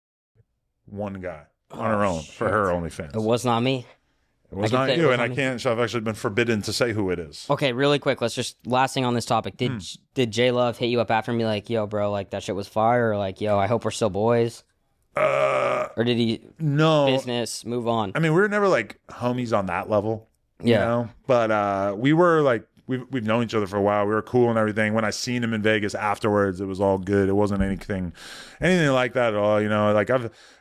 one guy on her own for her OnlyFans. It was not me. It was not you, and I can't. I've actually been forbidden to say who it is. Okay, really quick. Let's just last thing on this topic. Did J Love hit you up after and be like, "Yo, bro, like that shit was fire," or like, "Yo, I hope we're still boys," or did he? No business. Move on. I mean, we were never like homies on that level, you Yeah. know. But we were like we've known each other for a while. We were cool and everything. When I seen him in Vegas afterwards, it was all good. It wasn't anything like that at all. You know, like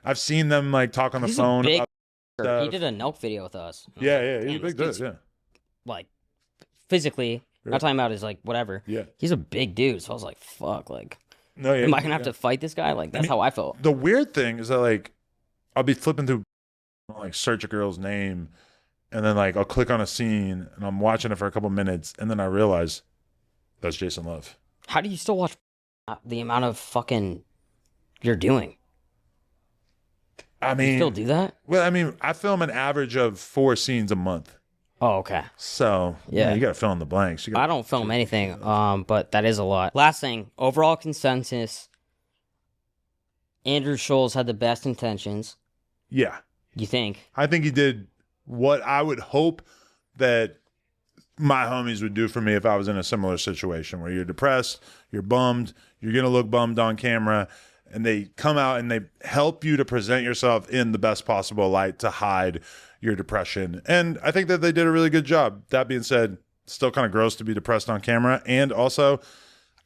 I've seen them like talk on the phone. Big about he did a Nelk video with us. Yeah, he's Damn, a big this dude. Yeah, like physically, not talking about his like whatever. Yeah, he's a big dude. So I was like, fuck, like, no, yeah, am I gonna have to fight this guy? Like, that's how I felt. The weird thing is that like I'll be flipping through, like search a girl's name, and then like I'll click on a scene and I'm watching it for a couple minutes, and then I realize that's Jason Love. How do you still watch the amount of fucking you're doing? I mean, you still do that? Well, I mean, I film an average of 4 scenes a month. Oh, okay. So yeah, you got to fill in the blanks. I don't film anything, but that is a lot. Last thing, overall consensus. Andrew Schulz had the best intentions. Yeah. You think? I think he did what I would hope that my homies would do for me if I was in a similar situation where you're depressed, you're bummed, you're going to look bummed on camera, and they come out and they help you to present yourself in the best possible light to hide your depression. And I think that they did a really good job. That being said, still kind of gross to be depressed on camera. And also,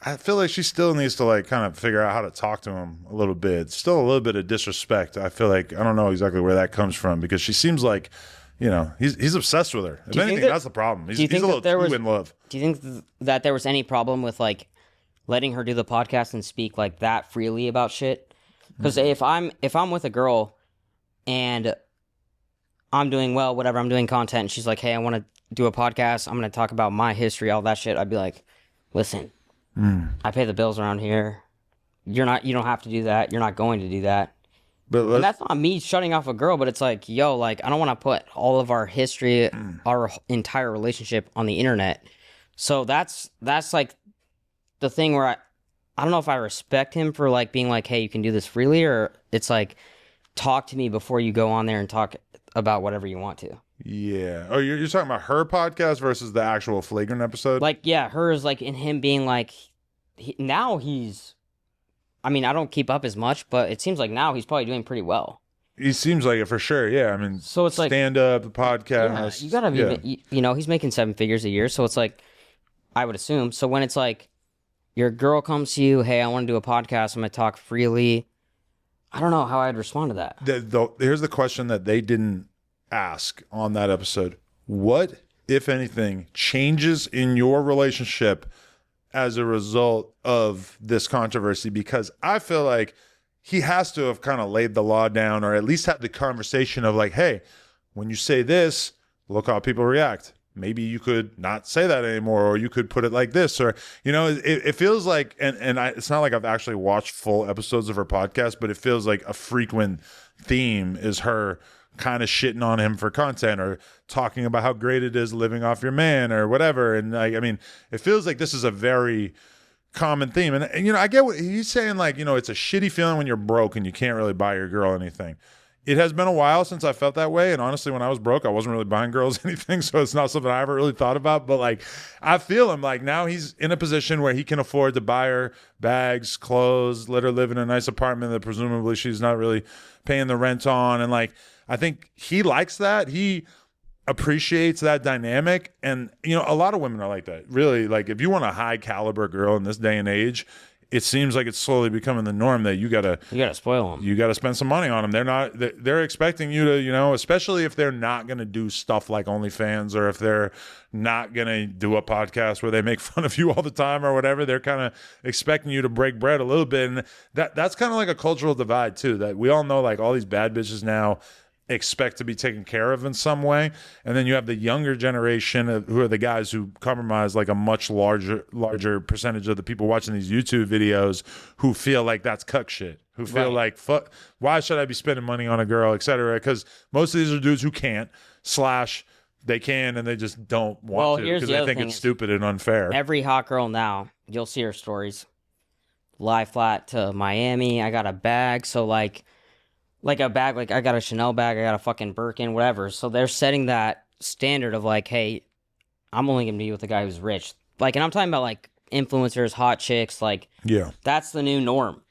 I feel like she still needs to like kind of figure out how to talk to him a little bit. Still a little bit of disrespect. I feel like, I don't know exactly where that comes from, because she seems like, you know, he's obsessed with her. If anything, that's the problem. He's a little too in love. Do you think that there was any problem with like letting her do the podcast and speak like that freely about shit? Because if I'm with a girl and I'm doing well, whatever, I'm doing content, and she's like, hey, I want to do a podcast, I'm going to talk about my history, all that shit, I'd be like, listen, I pay the bills around here. You don't have to do that. You're not going to do that. And that's not me shutting off a girl, but it's like, yo, like, I don't want to put all of our history, our entire relationship on the internet. So that's like the thing where I don't know if I respect him for like being like, hey, you can do this freely, or it's like, talk to me before you go on there and talk about whatever you want to. Yeah. Oh, you're talking about her podcast versus the actual Flagrant episode? Like, yeah, hers, like, in him being like, now he's, I mean, I don't keep up as much, but it seems like now he's probably doing pretty well. He seems like it for sure. Yeah. I mean, so it's like stand up, the podcast. Yeah, you gotta be, you know, he's making 7 figures a year. So it's like, I would assume. So when it's like, your girl comes to you, hey, I want to do a podcast, I'm going to talk freely. I don't know how I'd respond to that. Here's the question that they didn't ask on that episode. What, if anything, changes in your relationship as a result of this controversy? Because I feel like he has to have kind of laid the law down, or at least had the conversation of like, hey, when you say this, look how people react. Maybe you could not say that anymore, or you could put it like this, or, you know, it feels like, it's not like I've actually watched full episodes of her podcast, but it feels like a frequent theme is her kind of shitting on him for content, or talking about how great it is living off your man or whatever. And like, I mean, it feels like this is a very common theme. And you know, I get what he's saying, like, you know, it's a shitty feeling when you're broke and you can't really buy your girl anything. It has been a while since I felt that way. And honestly, when I was broke, I wasn't really buying girls anything. So it's not something I ever really thought about. But like, I feel him, like, now he's in a position where he can afford to buy her bags, clothes, let her live in a nice apartment that presumably she's not really paying the rent on. And like, I think he likes that. He appreciates that dynamic. And, you know, a lot of women are like that. Really, like, if you want a high caliber girl in this day and age, it seems like it's slowly becoming the norm that you gotta spoil them. You gotta spend some money on them. They're expecting you to, you know, especially if they're not gonna do stuff like OnlyFans, or if they're not gonna do a podcast where they make fun of you all the time or whatever. They're kind of expecting you to break bread a little bit, and that's kind of like a cultural divide too. That we all know, like, all these bad bitches now expect to be taken care of in some way, and then you have the younger generation who are the guys who compromise like a much larger percentage of the people watching these YouTube videos, who feel like that's cuck shit, who feel like, fuck, why should I be spending money on a girl, etc. Because most of these are dudes who can't, / they can and they just don't want to, because they think it's stupid and unfair. Every hot girl now, you'll see her stories, lie flat to Miami, I got a bag. So like a bag, like, I got a Chanel bag, I got a fucking Birkin, whatever. So they're setting that standard of like, hey, I'm only gonna be with a guy who's rich. Like, and I'm talking about like influencers, hot chicks, like, yeah, that's the new norm.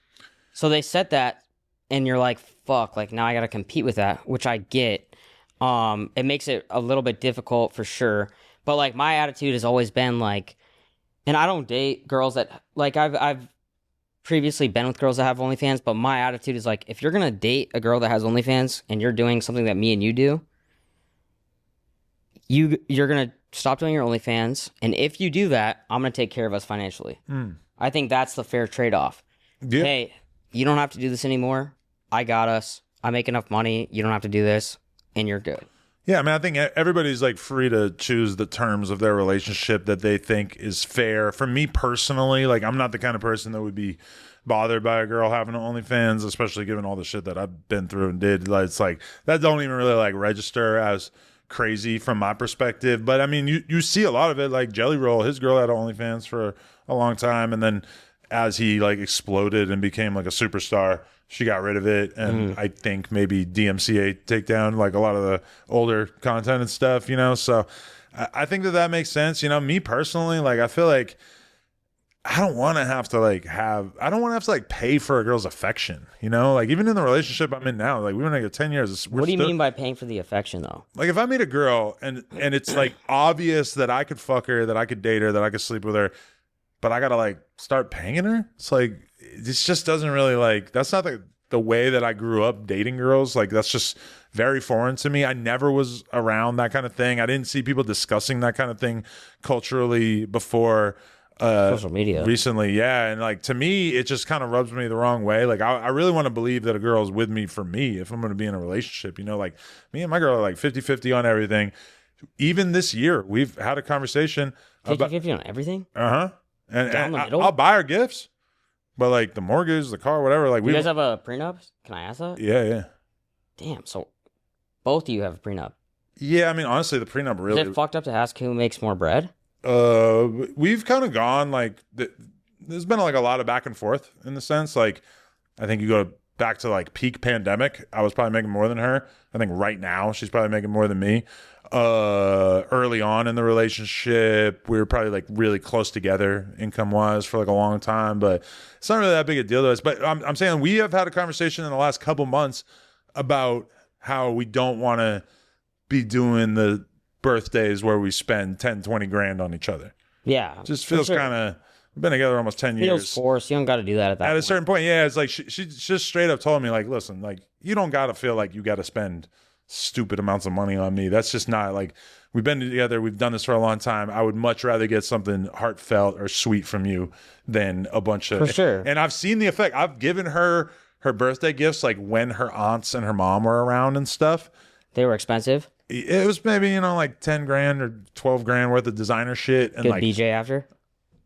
So they set that, and you're like, fuck, like, now I gotta compete with that, which I get. It makes it a little bit difficult for sure. But like, my attitude has always been like, and I don't date girls that, like, I've previously been with girls that have OnlyFans, but my attitude is like, if you're gonna date a girl that has OnlyFans and you're doing something that me and you do, you're gonna stop doing your OnlyFans, and if you do that, I'm gonna take care of us financially. I think that's the fair trade-off. Yeah. Hey, you don't have to do this anymore. I got us. I make enough money. You don't have to do this, and you're good. Yeah, I mean, I think everybody's like free to choose the terms of their relationship that they think is fair. For me personally, like, I'm not the kind of person that would be bothered by a girl having OnlyFans, especially given all the shit that I've been through and did. Like, it's like, that don't even really like register as crazy from my perspective. But I mean, you see a lot of it, like Jelly Roll, his girl had OnlyFans for a long time, and then as he like exploded and became like a superstar, she got rid of it. And I think maybe DMCA take down like a lot of the older content and stuff, you know? So I think that makes sense. You know, me personally, like, I feel like I don't want to have to like pay for a girl's affection, you know? Like, even in the relationship I'm in now, like, we've been like 10 years. What do you mean by paying for the affection, though? Like, if I meet a girl and it's like obvious that I could fuck her, that I could date her, that I could sleep with her, but I got to like start paying her. It's like, this just doesn't really like, that's not the way that I grew up dating girls. Like, that's just very foreign to me. I never was around that kind of thing. I didn't see people discussing that kind of thing culturally before social media recently. Yeah. And like, to me, it just kind of rubs me the wrong way. Like, I really want to believe that a girl is with me for me if I'm going to be in a relationship, you know? Like, me and my girl are like 50-50 on everything. Even this year, we've had a conversation 50-50 on everything. And I'll buy her gifts, but like the mortgage, the car, whatever. Like, you guys have a prenup? Can I ask that? Yeah. Damn. So both of you have a prenup. Yeah, I mean, honestly, the prenup really. Is it fucked up to ask who makes more bread? We've kind of gone like there's been like a lot of back and forth in the sense. Like, I think you go back to like peak pandemic, I was probably making more than her. I think right now she's probably making more than me. Early on in the relationship, we were probably like really close together income wise for like a long time, but it's not really that big a deal to us. But I'm saying we have had a conversation in the last couple months about how we don't want to be doing the birthdays where we spend 10-20 grand on each other. Yeah, it just feels kind of, we've been together almost 10 years. Feels forced. You don't got to do that at that point. A certain point. Yeah, it's like she just straight up told me like, listen, like, you don't got to feel like you got to spend stupid amounts of money on me. That's just not like, we've been together, we've done this for a long time. I would much rather get something heartfelt or sweet from you than a bunch of, for sure. And I've seen the effect. I've given her birthday gifts like when her aunts and her mom were around and stuff. They were expensive. It was maybe, you know, like 10 grand or 12 grand worth of designer shit. And good like BJ after.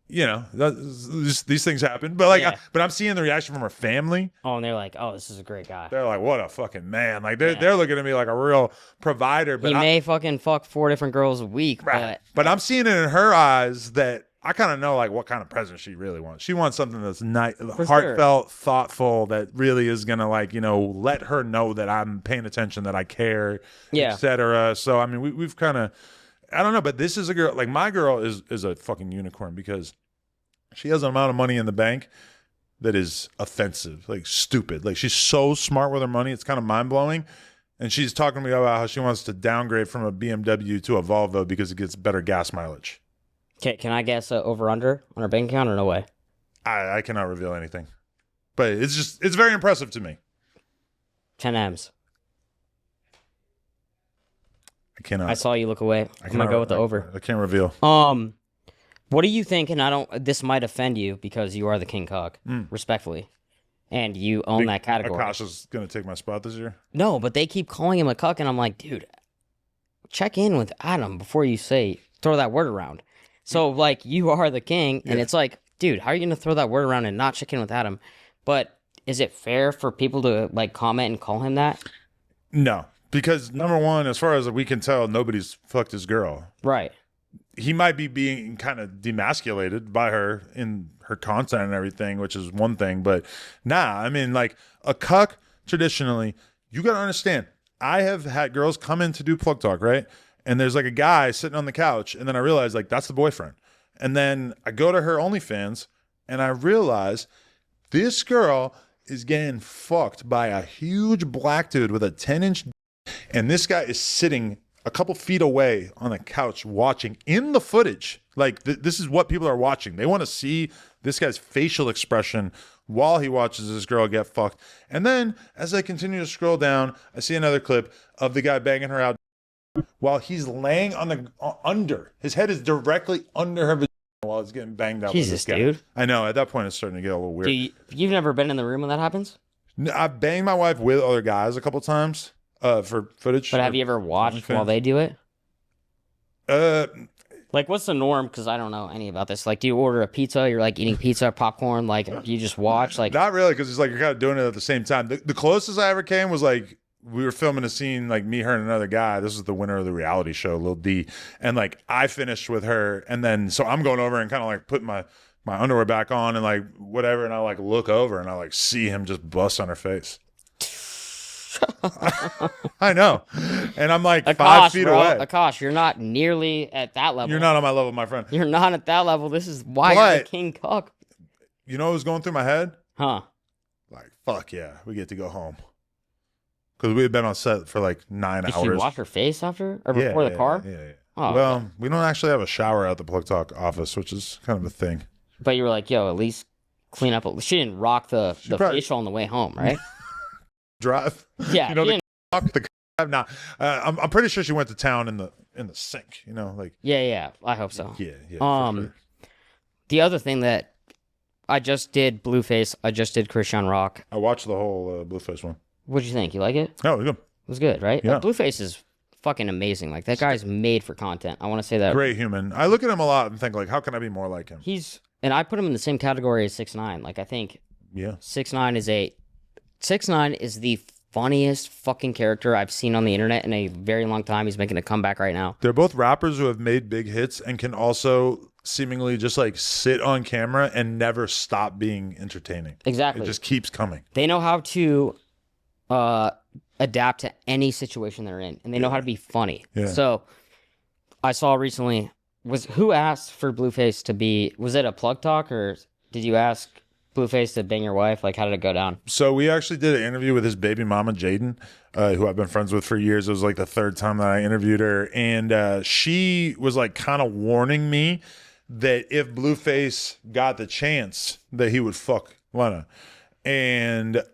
You know, these things happen, but like, yeah. But I'm seeing the reaction from her family. Oh, and they're like, "Oh, this is a great guy." They're like, "What a fucking man!" Like they're looking at me like a real provider. But he may fucking fuck 4 different girls a week, right. But I'm seeing it in her eyes that I kind of know like what kind of present she really wants. She wants something that's nice, heartfelt, thoughtful, that really is gonna like, you know, let her know that I'm paying attention, that I care, etc. So I mean, we've kind of. I don't know, but this is a girl, like my girl is a fucking unicorn because she has an amount of money in the bank that is offensive, like stupid. Like, she's so smart with her money, it's kind of mind-blowing. And she's talking to me about how she wants to downgrade from a BMW to a Volvo because it gets better gas mileage. Okay, can I guess over-under on her bank account or no way? I cannot reveal anything. But it's very impressive to me. 10 M's. I cannot. I saw you look away. I'm gonna go with the over. I can't reveal. What do you think? And this might offend you because you are the king cock, respectfully, and you own that category. Akaash is gonna take my spot this year. No, but they keep calling him a cuck, and I'm like, dude, check in with Adam before you throw that word around. So like, you are the king, and it's like, dude, how are you gonna throw that word around and not check in with Adam? But is it fair for people to like comment and call him that? No. Because number one, as far as we can tell, nobody's fucked his girl. Right. He might be being kind of demasculated by her in her content and everything, which is one thing. But nah, I mean, like a cuck, traditionally, you got to understand, I have had girls come in to do plug talk, right? And there's like a guy sitting on the couch. And then I realize like, that's the boyfriend. And then I go to her OnlyFans and I realize this girl is getting fucked by a huge black dude with a 10-inch. And this guy is sitting a couple feet away on a couch watching in the footage. Like, this is what people are watching. They want to see this guy's facial expression while he watches this girl get fucked. And then, as I continue to scroll down, I see another clip of the guy banging her out while he's laying on under. His head is directly under her vagina while it's getting banged out. Jesus, dude. I know. At that point, it's starting to get a little weird. You've never been in the room when that happens? I've banged my wife with other guys a couple times. For footage. But have you ever watched while they do it? Like, what's the norm? Because I don't know any about this. Like, do you order a pizza? You're like eating pizza, popcorn. Like, you just watch. Like, not really, because it's like you're kind of doing it at the same time. The closest I ever came was like we were filming a scene, like me, her, and another guy. This is the winner of the reality show, Lil D, and like I finished with her, and then so I'm going over and kind of like putting my my underwear back on and like whatever, and I like look over and I like see him just bust on her face. I know, and I'm like Akaash, 5 feet away. Akaash, you're not nearly at that level. You're not on my level, my friend. You're not at that level. This is why you're the king cook. You know what was going through my head? Huh? Like, fuck yeah, we get to go home. Because we had been on set for like 9 hours. Did you wash her face after or before the car? Yeah. Oh, well, okay. we don't actually have a shower at the Plug Talk office, which is kind of a thing. But you were like, yo, at least clean up. She didn't rock the facial on the way home, right? Drive. Yeah. You know, nah. I'm pretty sure she went to town in the sink. You know, like. Yeah. I hope so. Yeah. Sure. The other thing that I just did Blueface. I just did Christian Rock. I watched the whole Blueface one. What'd you think? You like it? Oh, it was good. It was good, right? Yeah. Blueface is fucking amazing. Like, that guy's made for content. I want to say that. Great human. I look at him a lot and think, like, how can I be more like him? And I put him in the same category as 6ix9ine. Like, I think 6ix9ine is the funniest fucking character I've seen on the internet in a very long time. He's making a comeback right now. They're both rappers who have made big hits and can also seemingly just like sit on camera and never stop being entertaining. Exactly. It just keeps coming. They know how to adapt to any situation they're in, and they know how to be funny. Yeah. So I saw recently, who asked for Blueface to be, was it a Plug Talk, or did you ask Blueface to bang your wife? Like, how did it go down? So we actually did an interview with his baby mama, Jaden, who I've been friends with for years. It was like the 3rd time that I interviewed her. And she was like kind of warning me that if Blueface got the chance that he would fuck Lena. And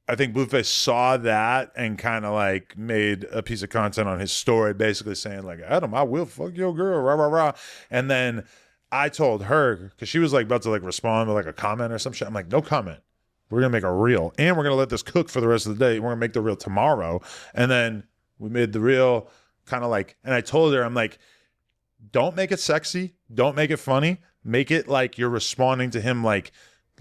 I think Blueface saw that and kind of like made a piece of content on his story, basically saying like, Adam, I will fuck your girl, rah, rah, rah. And then I told her, because she was like about to like respond with like a comment or some shit. I'm like, no comment. We're going to make a reel and we're going to let this cook for the rest of the day. We're going to make the reel tomorrow. And then we made the reel kind of like, and I told her, I'm like, don't make it sexy. Don't make it funny. Make it like you're responding to him like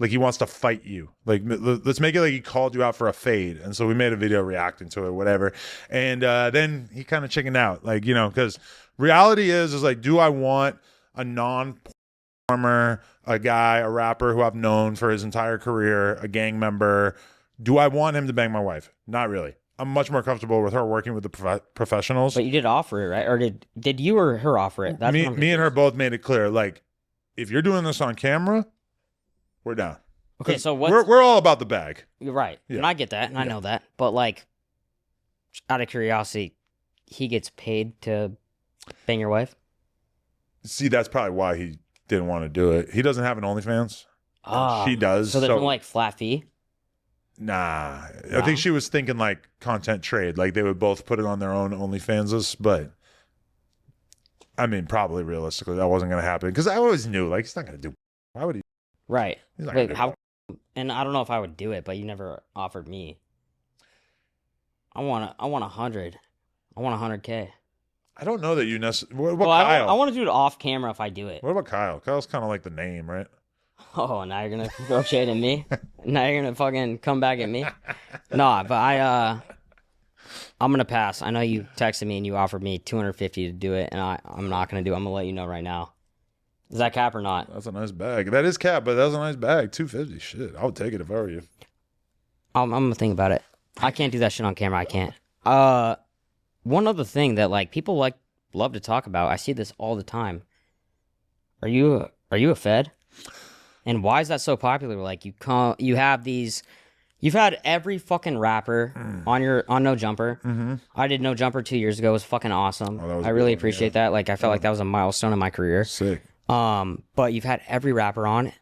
he wants to fight you. Like, let's make it like he called you out for a fade. And so we made a video reacting to it, whatever. And then he kind of chickened out, like, you know, because reality is like, do I want a non-performer, a guy, a rapper who I've known for his entire career, a gang member? Do I want him to bang my wife? Not really. I'm much more comfortable with her working with the professionals. But you did offer it, right? Or did you or her offer it? That's me and her both made it clear, like, if you're doing this on camera, we're down. Okay, so we're all about the bag. You're right. Yeah. And I get that, and I know that. But, like, out of curiosity, he gets paid to bang your wife? See, that's probably why he didn't want to do it. He doesn't have an OnlyFans. She does. So there's no, like, flat fee? Nah. I think she was thinking, like, content trade. Like, they would both put it on their own OnlyFanses. But, I mean, probably realistically, that wasn't going to happen. Because I always knew, like, he's not going to do. Why would he? Right. He's not But gonna do how? And I don't know if I would do it, but you never offered me. I want 100. I want 100K. I don't know that you necessarily. What Well, Kyle? I want to do it off camera if I do it. What about Kyle? Kyle's kind of like the name, right? Oh, now you're gonna throw shade at me. Now you're gonna fucking come back at me. Nah, but I'm gonna pass. I know you texted me and you offered me 250 to do it, and I'm not gonna do it. I'm gonna let you know right now. Is that cap or not? That's a nice bag. That is cap, but that's a nice bag. 250. Shit, I would take it if I were you. I'm gonna think about it. I can't do that shit on camera. I can't. One other thing that like people love to talk about. I see this all the time. Are you a Fed? And why is that so popular? Like you have these. You've had every fucking rapper on No Jumper. Mm-hmm. I did No Jumper 2 years ago. It was fucking awesome. Oh, I really appreciate that. Like I felt like that was a milestone in my career. Sick. But you've had every rapper on.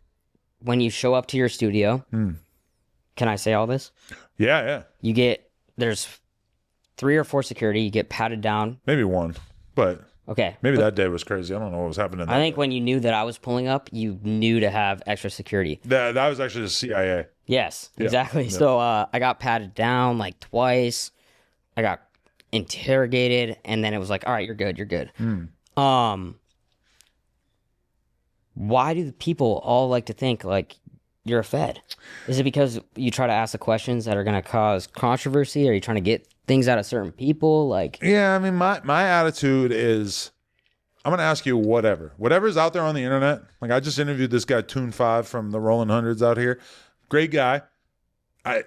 When you show up to your studio, can I say all this? Yeah. There's 3 or 4 security. You get patted down. Maybe 1, but okay. Maybe that day was crazy. I don't know what was happening. I think when you knew that I was pulling up, you knew to have extra security. That was actually the CIA. Yes, exactly. Yeah. So I got patted down like twice. I got interrogated, and then it was like, all right, you're good. Why do the people all like to think like you're a Fed? Is it because you try to ask the questions that are going to cause controversy? Are you trying to get things out of certain people? Like, yeah, I mean, my attitude is I'm going to ask you whatever's out there on the internet. Like, I just interviewed this guy, Tune 5 from the Rolling Hundreds out here. Great guy.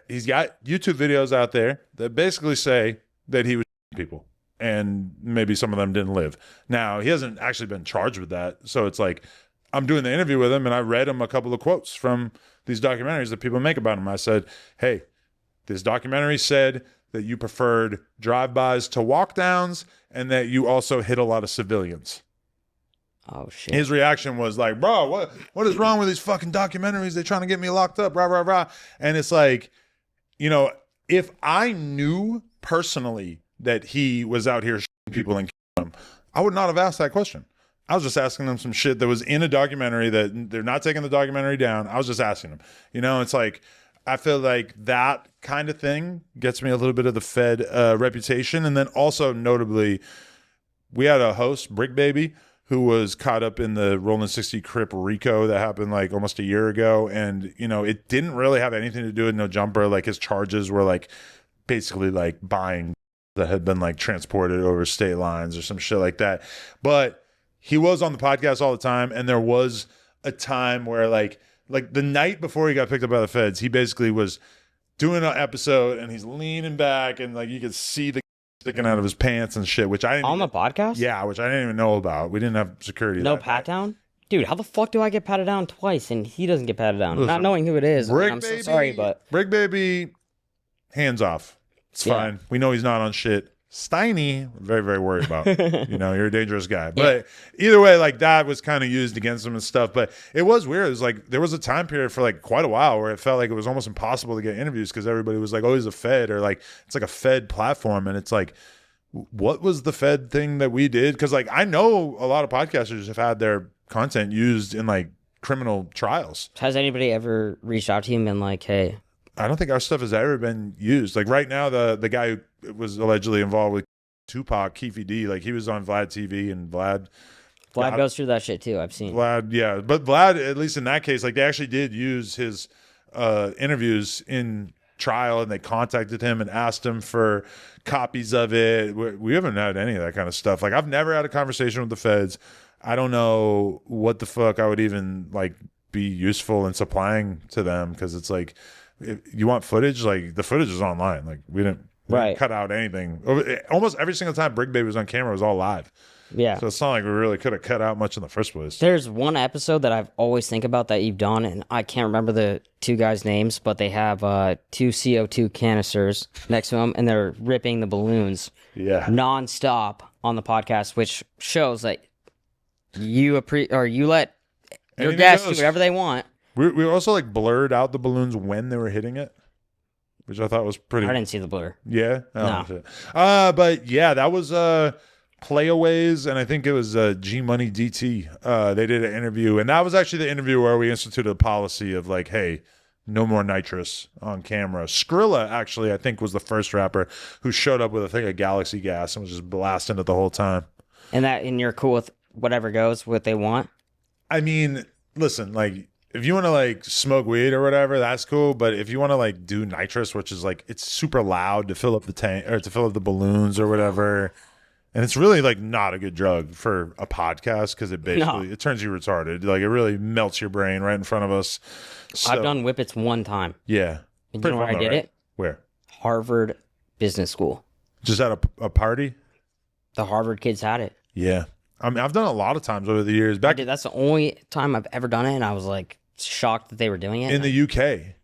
He's got YouTube videos out there that basically say that he was people and maybe some of them didn't live. Now, he hasn't actually been charged with that. So it's like, I'm doing the interview with him and I read him a couple of quotes from these documentaries that people make about him. I said, hey, this documentary said that you preferred drive-bys to walk-downs and that you also hit a lot of civilians. Oh, shit. His reaction was like, bro, what is wrong with these fucking documentaries? They're trying to get me locked up, rah, rah, rah. And it's like, you know, if I knew personally that he was out here shooting people and killing them, I would not have asked that question. I was just asking them some shit that was in a documentary that they're not taking the documentary down. I was just asking them. You know, it's like, I feel like that kind of thing gets me a little bit of the Fed reputation. And then also notably, we had a host, Brick Baby, who was caught up in the Rolling 60 Crip RICO that happened like almost a year ago. And, you know, it didn't really have anything to do with No Jumper. Like, his charges were like basically like buying that had been like transported over state lines or some shit like that. But he was on the podcast all the time. And there was a time where like the night before he got picked up by the feds, he basically was doing an episode and he's leaning back and like you could see the sticking out of his pants and shit, which I didn't on the podcast. Yeah, which I didn't even know about. We didn't have security. No pat down, dude. How the fuck do I get patted down twice and he doesn't get patted down? Listen, not knowing who it is. I'm so sorry, but Brick Baby, hands off. It's fine. We know he's not on shit. Steiny, very, very worried about. You know, you're a dangerous guy. But either way, like that was kind of used against him and stuff. But it was weird. It was like there was a time period for like quite a while where it felt like it was almost impossible to get interviews because everybody was like, oh, he's a Fed, or like it's like a Fed platform. And it's like, what was the Fed thing that we did? Because like I know a lot of podcasters have had their content used in like criminal trials. Has anybody ever reached out to you and been like, hey? I don't think our stuff has ever been used. Like right now, the guy who was allegedly involved with Tupac, Keefy D, like he was on Vlad TV, and Vlad goes through that shit too. I've seen Vlad, yeah, but Vlad, at least in that case, like they actually did use his interviews in trial, and they contacted him and asked him for copies of it. We haven't had any of that kind of stuff. Like I've never had a conversation with the feds. I don't know what the fuck I would even like be useful in supplying to them, because it's like, if you want footage, like the footage is online. Like we didn't cut out anything. Almost every single time Brick Baby was on camera, it was all live. Yeah. So it's not like we really could have cut out much in the first place. There's one episode that I've always think about that you've done, and I can't remember the two guys' names, but they have two CO2 canisters next to them, and they're ripping the balloons nonstop on the podcast, which shows that you let your guests do whatever they want. We also like blurred out the balloons when they were hitting it, which I thought was pretty. I didn't see the blur. Yeah. No. But yeah, that was Playaways, and I think it was G Money DT. They did an interview, and that was actually the interview where we instituted a policy of like, hey, no more nitrous on camera. Skrilla actually, I think, was the first rapper who showed up with a thing of Galaxy gas and was just blasting it the whole time. And you're cool with whatever goes, what they want. I mean, listen, like, if you want to like smoke weed or whatever, that's cool. But if you want to like do nitrous, which is like, it's super loud to fill up the tank or to fill up the balloons or whatever. And it's really like not a good drug for a podcast, because it basically it turns you retarded. Like it really melts your brain right in front of us. So, I've done whippets one time. Yeah. And you know where I did it? Where? Harvard Business School. Just at a party? The Harvard kids had it. Yeah. I mean, I've done it a lot of times over the years. That's the only time I've ever done it, and I was like shocked that they were doing it. In the UK.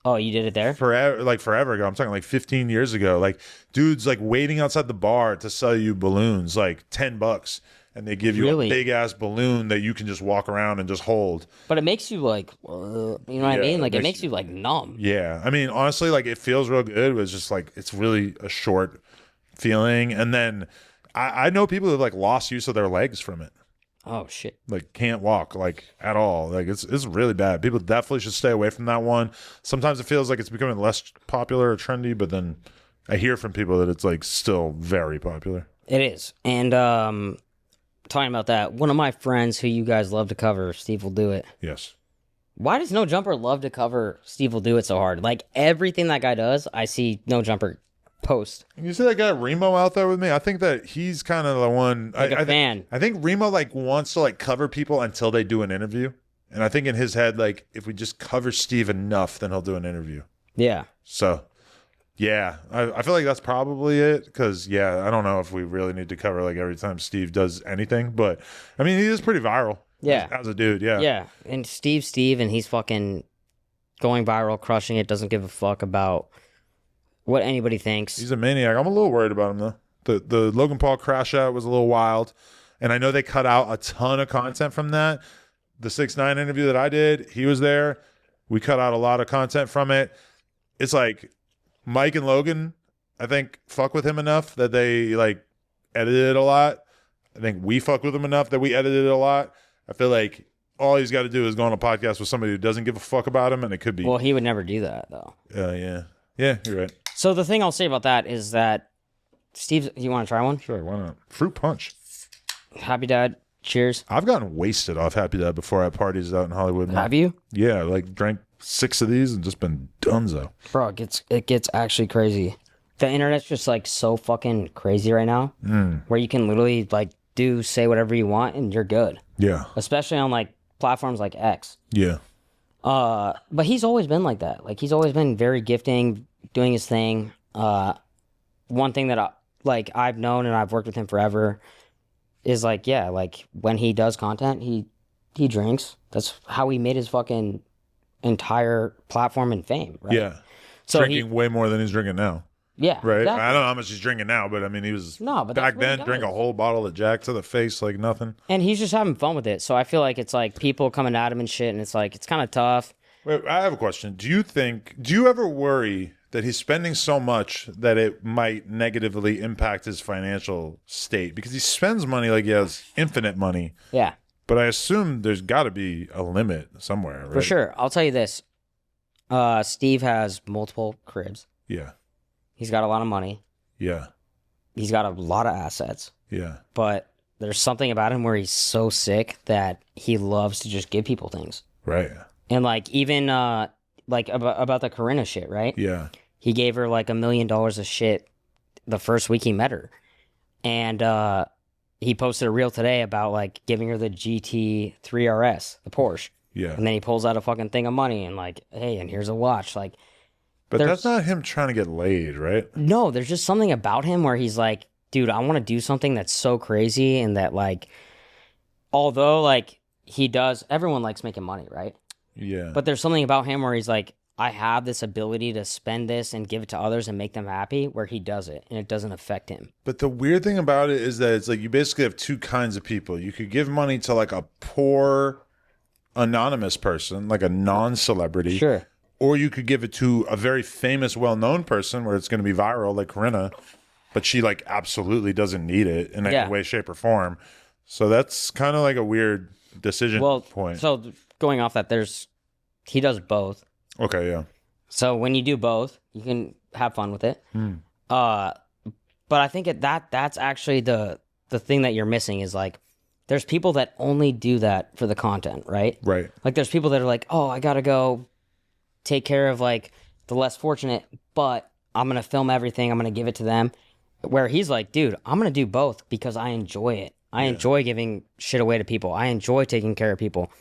Oh, you did it there? Forever ago. I'm talking like 15 years ago. Like dudes like waiting outside the bar to sell you balloons, like $10, and they give you a big ass balloon that you can just walk around and just hold. But it makes you like, you know what I mean? Like it makes you like numb. Yeah. I mean, honestly, like it feels real good. It was just like, it's really a short feeling. And then I know people who've like lost use of their legs from it. Oh shit! Like can't walk like at all. Like it's really bad. People definitely should stay away from that one. Sometimes it feels like it's becoming less popular or trendy, but then I hear from people that it's like still very popular. It is. And talking about that, one of my friends who you guys love to cover, Steve Will Do It. Yes. Why does No Jumper love to cover Steve Will Do It so hard? Like everything that guy does, I see No Jumper post. You see that guy Remo out there with me? I think that he's kind of the one. Like a fan. I think Remo like wants to like cover people until they do an interview. And I think in his head, like if we just cover Steve enough, then he'll do an interview. Yeah. So, yeah, I feel like that's probably it. Because, yeah, I don't know if we really need to cover like every time Steve does anything. But, I mean, he is pretty viral. Yeah. As a dude, yeah. Yeah. And Steve, and he's fucking going viral, crushing it, doesn't give a fuck about what anybody thinks. He's a maniac. I'm a little worried about him, though. The Logan Paul crash out was a little wild. And I know they cut out a ton of content from that. The 6ix9ine interview that I did, he was there. We cut out a lot of content from it. It's like Mike and Logan, I think, fuck with him enough that they like edited it a lot. I think we fuck with him enough that we edited it a lot. I feel like all he's got to do is go on a podcast with somebody who doesn't give a fuck about him, and it could be. Well, he would never do that, though. Yeah. Yeah, you're right. So the thing I'll say about that is that Steve, you want to try one? Sure, why not? Fruit punch. Happy Dad. Cheers. I've gotten wasted off Happy Dad before at parties out in Hollywood. Have you? Yeah, like drank 6 of these and just been donezo. Bro, it gets actually crazy. The internet's just like so fucking crazy right now, where you can literally like say whatever you want and you're good. Yeah. Especially on like platforms like X. Yeah. But he's always been like that. Like he's always been very gifting, doing his thing. One thing that I've known and I've worked with him forever is like, yeah, like when he does content, he drinks. That's how he made his fucking entire platform and fame, right? Yeah. So drinking way more than he's drinking now. Yeah. Right? Exactly. I don't know how much he's drinking now, but I mean, he was but back then drink a whole bottle of Jack to the face like nothing. And he's just having fun with it. So I feel like it's like people coming at him and shit, and it's like, it's kind of tough. Wait, I have a question. Do you ever worry that he's spending so much that it might negatively impact his financial state? Because he spends money like he has infinite money. Yeah. But I assume there's got to be a limit somewhere, right? For sure. I'll tell you this. Steve has multiple cribs. Yeah. He's got a lot of money. Yeah. He's got a lot of assets. Yeah. But there's something about him where he's so sick that he loves to just give people things. Right. And like even like about the Corinna shit, right? Yeah. He gave her like $1 million of shit the first week he met her. And he posted a reel today about like giving her the GT3 RS, the Porsche. Yeah. And then he pulls out a fucking thing of money and like, hey, and here's a watch. Like, but that's not him trying to get laid, right? No, there's just something about him where he's like, dude, I want to do something that's so crazy, and that like, although like he does, everyone likes making money, right? Yeah. But there's something about him where he's like, I have this ability to spend this and give it to others and make them happy, where he does it and it doesn't affect him. But the weird thing about it is that it's like you basically have two kinds of people. You could give money to like a poor anonymous person, like a non-celebrity. Sure. Or you could give it to a very famous, well-known person where it's going to be viral, like Corinna, but she like absolutely doesn't need it in any way, shape, or form. So that's kind of like a weird decision point. So going off that, he does both. Okay, yeah. So when you do both, you can have fun with it. But I think that's actually the thing that you're missing is like, there's people that only do that for the content, right? Right. Like there's people that are like, oh, I gotta go take care of like the less fortunate, but I'm gonna film everything, I'm gonna give it to them. Where he's like, dude, I'm gonna do both because I enjoy it. I enjoy giving shit away to people. I enjoy taking care of people.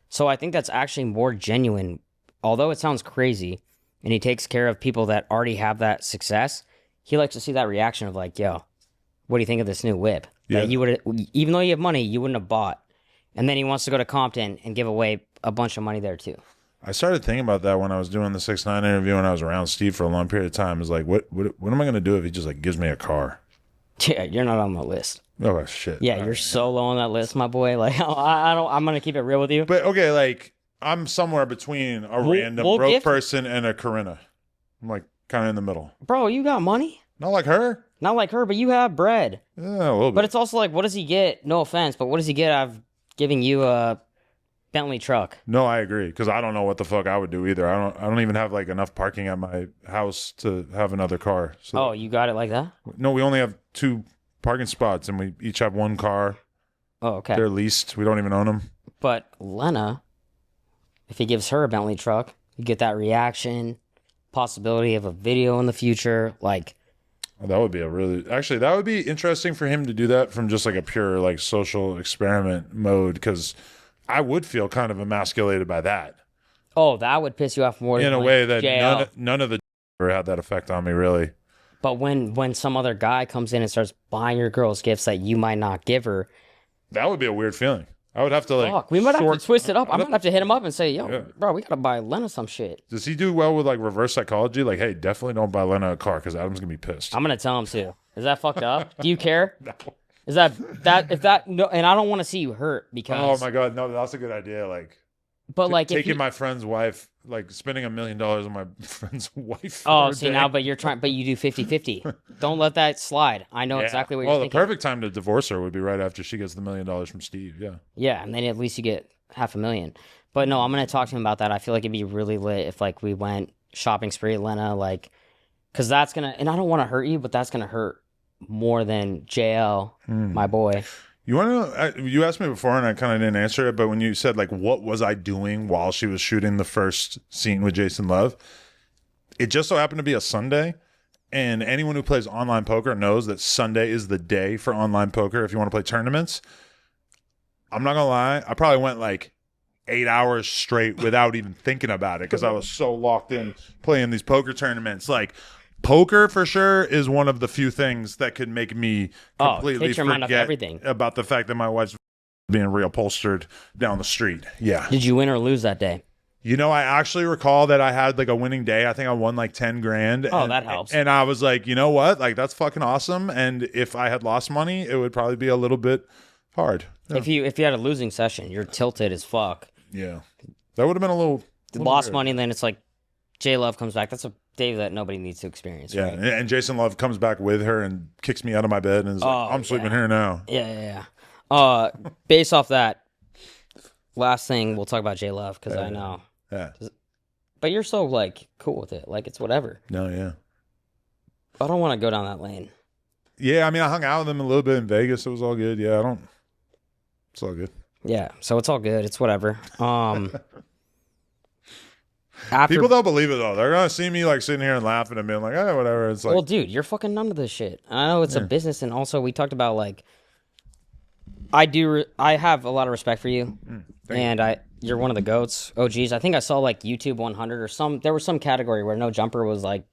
So I think that's actually more genuine. Although it sounds crazy, and he takes care of people that already have that success, he likes to see that reaction of like, yo, what do you think of this new whip? Yeah. That you would, even though you have money, you wouldn't have bought. And then he wants to go to Compton and give away a bunch of money there too. I started thinking about that when I was doing the 6ix9ine interview and I was around Steve for a long period of time. It's like, what am I going to do if he just like gives me a car? Yeah, you're not on the list. Oh, shit. Yeah, you're so low on that list, my boy. Like, I'm going to keep it real with you. But okay, like I'm somewhere between a random broke person and a Corinna. I'm like kind of in the middle. Bro, you got money? Not like her. Not like her, but you have bread. Yeah, a little bit. But it's also like, what does he get? No offense, but what does he get out of giving you a Bentley truck? No, I agree, because I don't know what the fuck I would do either. I don't even have like enough parking at my house to have another car. So Oh, you got it like that? no, we only have 2 parking spots, and we each have 1 car. Oh, okay. They're leased. We don't even own them. But Lena, if he gives her a Bentley truck, you get that reaction, possibility of a video in the future. Like, That would be that would be interesting for him to do that from just like a pure like social experiment mode, because I would feel kind of emasculated by that. Oh, that would piss you off more in than a way that jail. none of the ever had that effect on me, really. But when some other guy comes in and starts buying your girls gifts that you might not give her, that would be a weird feeling. I would have to like. Fuck, we might have to twist it up. I might have to hit him up and say, "Yo, bro, we gotta buy Lena some shit." Does he do well with like reverse psychology? Like, hey, definitely don't buy Lena a car because Adam's gonna be pissed. I'm gonna tell him to. Is that fucked up? Do you care? No. Is that no? And I don't want to see you hurt because. Oh my god, no, that's a good idea. Like, but like taking my friend's wife, like spending $1 million on my friend's wife. Oh, see now, but you do 50-50. Don't let that slide. I know exactly what you're thinking. Well, the perfect time to divorce her would be right after she gets the $1 million from Steve. Yeah. Yeah, and then at least you get $500,000. But no, I'm gonna talk to him about that. I feel like it'd be really lit if like we went shopping spree at Lena, like, because that's gonna. And I don't want to hurt you, but that's gonna hurt more than JL, my boy. You want to? You asked me before, and I kind of didn't answer it. But when you said like, "What was I doing while she was shooting the first scene with Jason Love?" It just so happened to be a Sunday, and anyone who plays online poker knows that Sunday is the day for online poker if you want to play tournaments. I'm not gonna lie, I probably went like 8 hours straight without even thinking about it because I was so locked in playing these poker tournaments. Like, poker for sure is one of the few things that could make me completely forget about the fact that my wife's being reupholstered down the street. Yeah. Did you win or lose that day? You know, I actually recall that I had like a winning day. I think I won like 10 grand. Oh, that helps. And I was like, you know what? Like, that's fucking awesome. And if I had lost money, it would probably be a little bit hard. Yeah. If you had a losing session, you're tilted as fuck. Yeah. That would have been a little lost money, and then it's like J Love comes back. That's a day that nobody needs to experience. Yeah. Right? And Jason Love comes back with her and kicks me out of my bed and is like, I'm sleeping here now. Yeah. Based off that, last thing we'll talk about J Love because I know. Yeah. But you're so like cool with it. Like, it's whatever. No, yeah. I don't want to go down that lane. Yeah, I mean, I hung out with him a little bit in Vegas. It was all good. Yeah, it's all good. Yeah, so it's all good. It's whatever. People don't believe it though. They're gonna see me like sitting here and laughing and being like, "Oh, whatever." It's like, well, dude, you're fucking numb to this shit. I know it's a business, and also we talked about like, I have a lot of respect for you, and you're one of the goats. Oh, geez, I think I saw like YouTube 100 or there was some category where No Jumper was like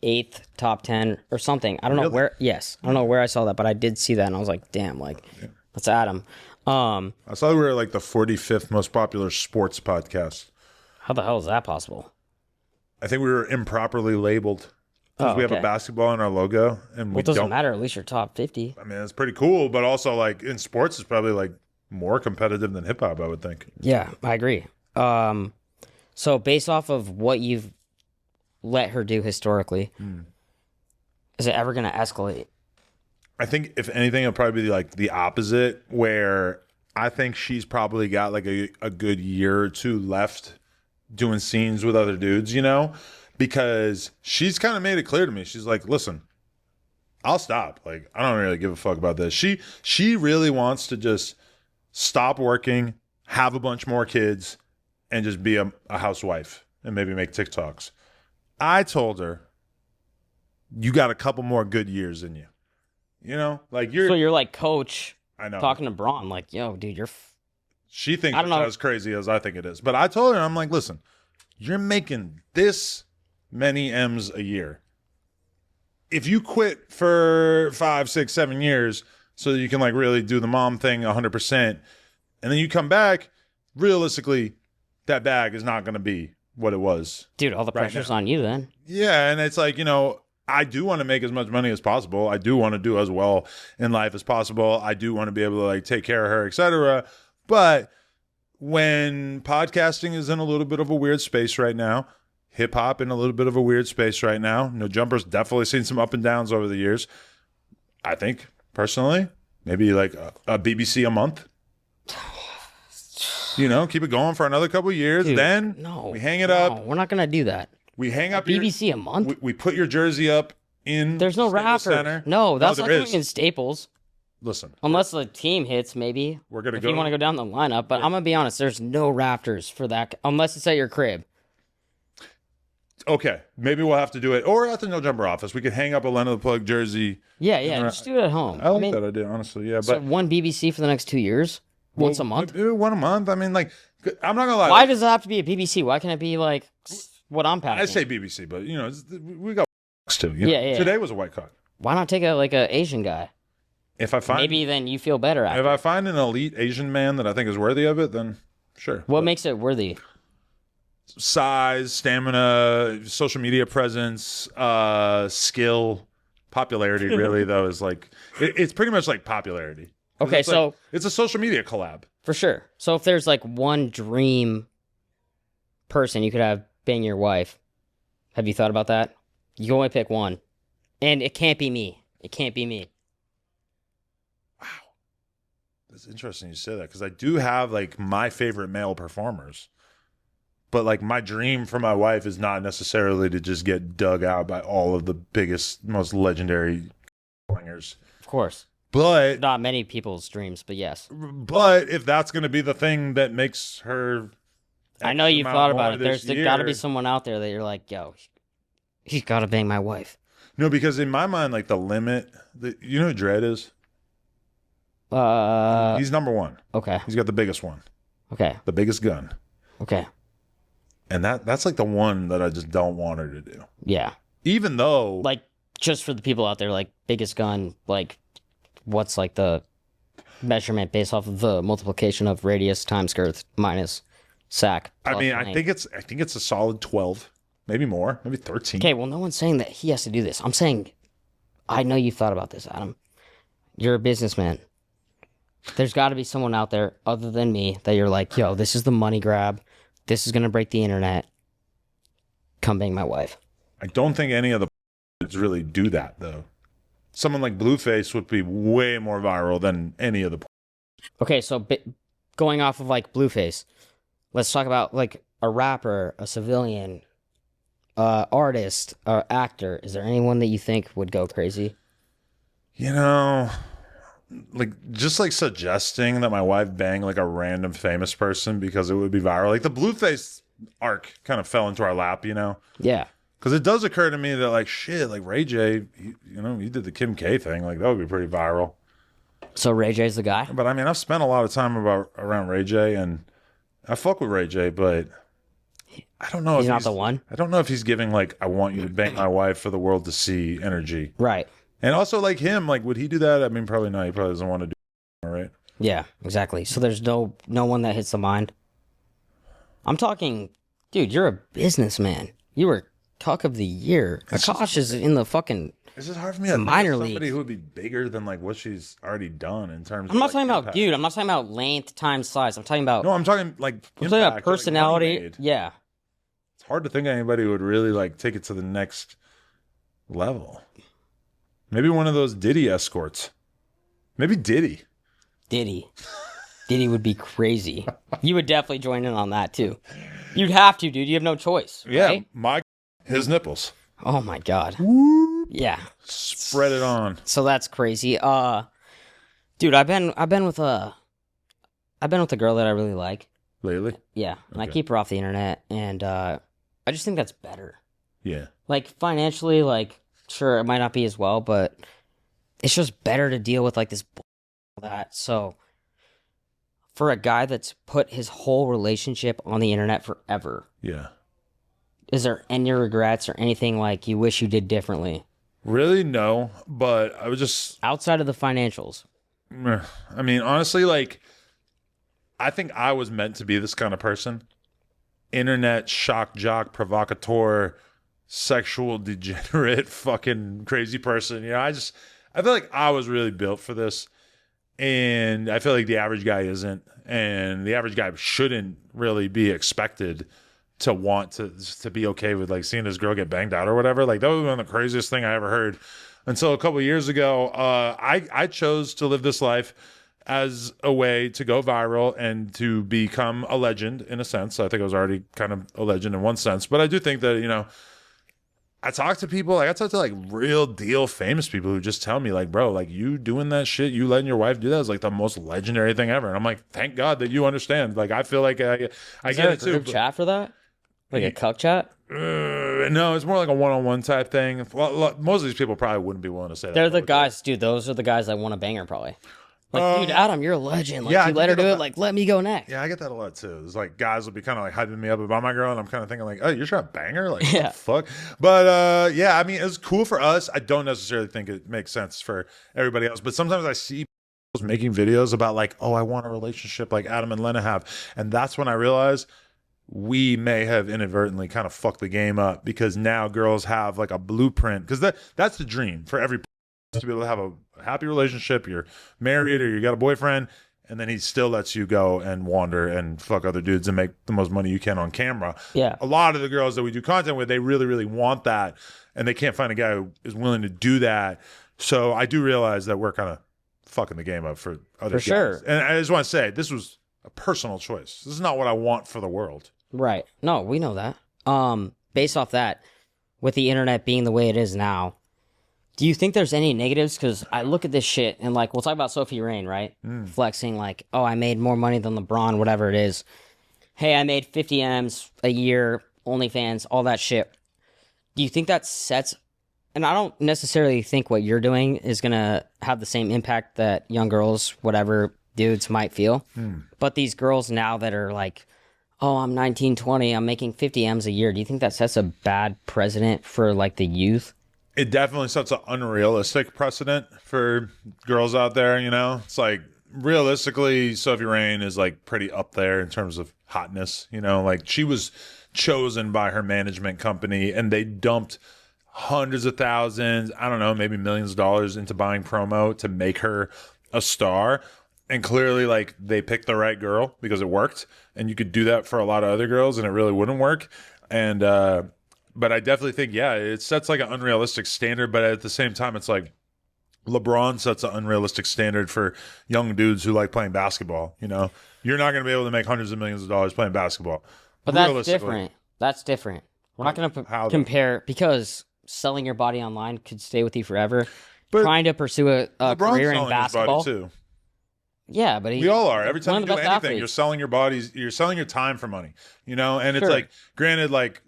8th, top 10 or something. I don't know where. Yes, I don't know where I saw that, but I did see that, and I was like, damn, like that's Adam. I saw we were like the 45th most popular sports podcast. How the hell is that possible? I think we were improperly labeled because we have a basketball in our logo, and it doesn't matter. At least you're top 50. I mean, it's pretty cool, but also like in sports, it's probably like more competitive than hip hop, I would think. Yeah, I agree. So based off of what you've let her do historically, is it ever going to escalate? I think if anything, it'll probably be like the opposite, where I think she's probably got like a good year or two left doing scenes with other dudes, you know, because she's kind of made it clear to me. She's like, listen, I'll stop. Like, I don't really give a fuck about this. She really wants to just stop working, have a bunch more kids, and just be a housewife and maybe make TikToks. I told her, you got a couple more good years in you. You know, like you're like Coach. I know. Talking to Braun, like, yo, dude, she thinks it's as crazy as I think it is. But I told her, I'm like, listen, you're making this many M's a year. If you quit for 5, 6, 7 years so that you can like really do the mom thing 100%, and then you come back, realistically, that bag is not going to be what it was. Dude, all the pressure's on you then. Yeah, and it's like, you know, I do want to make as much money as possible. I do want to do as well in life as possible. I do want to be able to like take care of her, etc. But when podcasting is in a little bit of a weird space right now, hip hop in a little bit of a weird space right now, No Jumper's definitely seen some up and downs over the years. I think personally, maybe like a BBC a month. You know, keep it going for another couple of years. Dude, then we hang it up. We're not gonna do that. We hang up BBC a month. We put your jersey up in. There's no Raptor. No, that's like in Staples. Listen, unless the team hits, maybe we're gonna go. If you want to go down the lineup, but I'm gonna be honest. There's no rafters for that unless it's at your crib. Okay, maybe we'll have to do it, or at the No Jumper office. We could hang up a Len of the Plug jersey. Yeah, just do it at home. I like that idea, honestly. Yeah, so but one BBC for the next 2 years, once a month. One a month. I mean, like, I'm not gonna lie. Why does it have to be a BBC? Why can't it be like what I'm passing? I say BBC, but you know, we got too. You know? Yeah. Today was a white cock. Why not take a Asian guy? If I find maybe then you feel better after. If I find an elite Asian man that I think is worthy of it, then sure. What makes it worthy? Size, stamina, social media presence, skill, popularity. Really, though, is like it's pretty much like popularity. Okay, so like, it's a social media collab for sure. So if there's like one dream person you could have bang your wife, have you thought about that? You can only pick one, and it can't be me. It can't be me. Wow, that's interesting you say that because I do have like my favorite male performers. But like my dream for my wife is not necessarily to just get dug out by all of the biggest, most legendary slingers. Of course. But not many people's dreams, but yes. But if that's going to be the thing that makes her, I know you've thought about it. There's got to be someone out there that you're like, yo, he's got to bang my wife. No, because in my mind, like the limit, you know who Dredd is? He's number one. Okay. He's got the biggest one. Okay. The biggest gun. Okay. And that's like the one that I just don't want her to do. Yeah. Even though, like, just for the people out there, like, biggest gun, like, what's like the measurement based off of the multiplication of radius times girth minus sac? I mean, I think it's a solid 12, maybe more, maybe 13. Okay, well, no one's saying that he has to do this. I'm saying, I know you've thought about this, Adam. You're a businessman. There's got to be someone out there other than me that you're like, yo, this is the money grab. This is going to break the internet. Come bang my wife. I don't think any of the really do that, though. Someone like Blueface would be way more viral than any of the. Okay, so going off of like Blueface, let's talk about like a rapper, a civilian, artist, actor. Is there anyone that you think would go crazy? You know, like just like suggesting that my wife bang like a random famous person because it would be viral. Like the Blueface arc kind of fell into our lap, you know? Yeah. Because it does occur to me that like shit, like Ray J, he did the Kim K thing. Like that would be pretty viral. So Ray J's the guy? But I mean, I've spent a lot of time around Ray J, and I fuck with Ray J, but I don't know if he's not the one. I don't know if he's giving like I want you to bang my wife for the world to see energy. Right. And also like him, like would he do that? I mean, probably not. He probably doesn't want to do it, right? Yeah, exactly. So there's no one that hits the mind. I'm talking, dude, you're a businessman. You were Talk of the Year. Akaash is in the fucking. It's just hard for me to minor think of somebody league. who would be bigger than like what she's already done in terms. I'm not of, talking like, about, impact. dude. I'm not talking about length times size. I'm talking about. No, I'm talking like. I'm talking about impact, like, personality. money made. Yeah. It's hard to think of anybody who would really like take it to the next level. Maybe one of those Diddy escorts. Maybe Diddy. Diddy would be crazy. You would definitely join in on that too. You'd have to, dude. You have no choice. Yeah, Right? his nipples. Oh my god. Yeah. Spread it on. So that's crazy. Dude, I've been with a girl that I really like. Lately? Yeah, and I Okay. keep her off the internet, and I just think that's better. Yeah. Like financially, like sure it might not be as well, but it's just better to deal with like this that. So for a guy that's put his whole relationship on the internet forever, Yeah. is there any regrets or anything like you wish you did differently Really? No. But I was just, outside of the financials? I mean, honestly, like, I think I was meant to be this kind of person. Internet shock jock, provocateur, sexual degenerate, fucking crazy person. You know, I feel like I was really built for this. And I feel like the average guy isn't. And the average guy shouldn't really be expected to want to be okay with like seeing this girl get banged out or whatever. Like that was one of the craziest thing I ever heard. Until a couple of years ago, I chose to live this life as a way to go viral and to become a legend in a sense. I think I was already kind of a legend in one sense, but I do think that, you know, I talk to people, like I talk to like real deal famous people who just tell me like, bro, like you doing that shit, you letting your wife do that is like the most legendary thing ever. And I'm like, thank God that you understand. Like, I feel like I Is get there it a too. group chat for that? Like a cuck chat? No, it's more like a one-on-one type thing. Well, most of these people probably wouldn't be willing to say that. They're the guys, dude. Those are the guys that want to bang her, probably. Like, dude, Adam, you're a legend. Like, yeah, you let her do it. Like, let me go next. Yeah, I get that a lot too. It's like guys will be kind of like hyping me up about my girl, and I'm kind of thinking like, oh, you're trying to bang her? Like, what the fuck? But yeah, I mean, it's cool for us. I don't necessarily think it makes sense for everybody else. But sometimes I see people making videos about like, oh, I want a relationship like Adam and Lena have, and that's when I realize we may have inadvertently kind of fucked the game up, because now girls have like a blueprint, because that's the dream for every to be able to have a happy relationship. You're married or you got a boyfriend, and then he still lets you go and wander and fuck other dudes and make the most money you can on camera. Yeah. A lot of the girls that we do content with, they really, really want that, and they can't find a guy who is willing to do that. So I do realize that we're kind of fucking the game up for other guys. Sure. And I just want to say, this was a personal choice. This is not what I want for the world. Right. No, we know that. Based off that, with the internet being the way it is now, do you think there's any negatives? Because I look at this shit and, like, we'll talk about Sophie Rain, right? Flexing, like, oh, I made more money than LeBron, whatever it is. Hey, I made 50 M's a year, OnlyFans, all that shit. Do you think that sets... And I don't necessarily think what you're doing is going to have the same impact that young girls, whatever dudes might feel. But these girls now that are like, oh, I'm 19, 20, I'm making 50 M's a year. Do you think that sets a bad precedent for, like, the youth? It definitely sets an unrealistic precedent for girls out there, you know? It's like, realistically, Sophie Rain is like pretty up there in terms of hotness, you know? Like, she was chosen by her management company, and they dumped hundreds of thousands, I don't know, maybe millions of dollars into buying promo to make her a star. And clearly, like, they picked the right girl because it worked. And you could do that for a lot of other girls and it really wouldn't work. And, but I definitely think, yeah, it sets like an unrealistic standard. But at the same time, it's like LeBron sets an unrealistic standard for young dudes who like playing basketball. You know, you're not going to be able to make hundreds of millions of dollars playing basketball. But that's different. That's different. We're not going to compare, because selling your body online could stay with you forever. But trying to pursue a career in basketball. His body too. Yeah, but we all are. Every time you do anything, athletes. You're selling your bodies, you're selling your time for money, you know? And it's like, granted, like,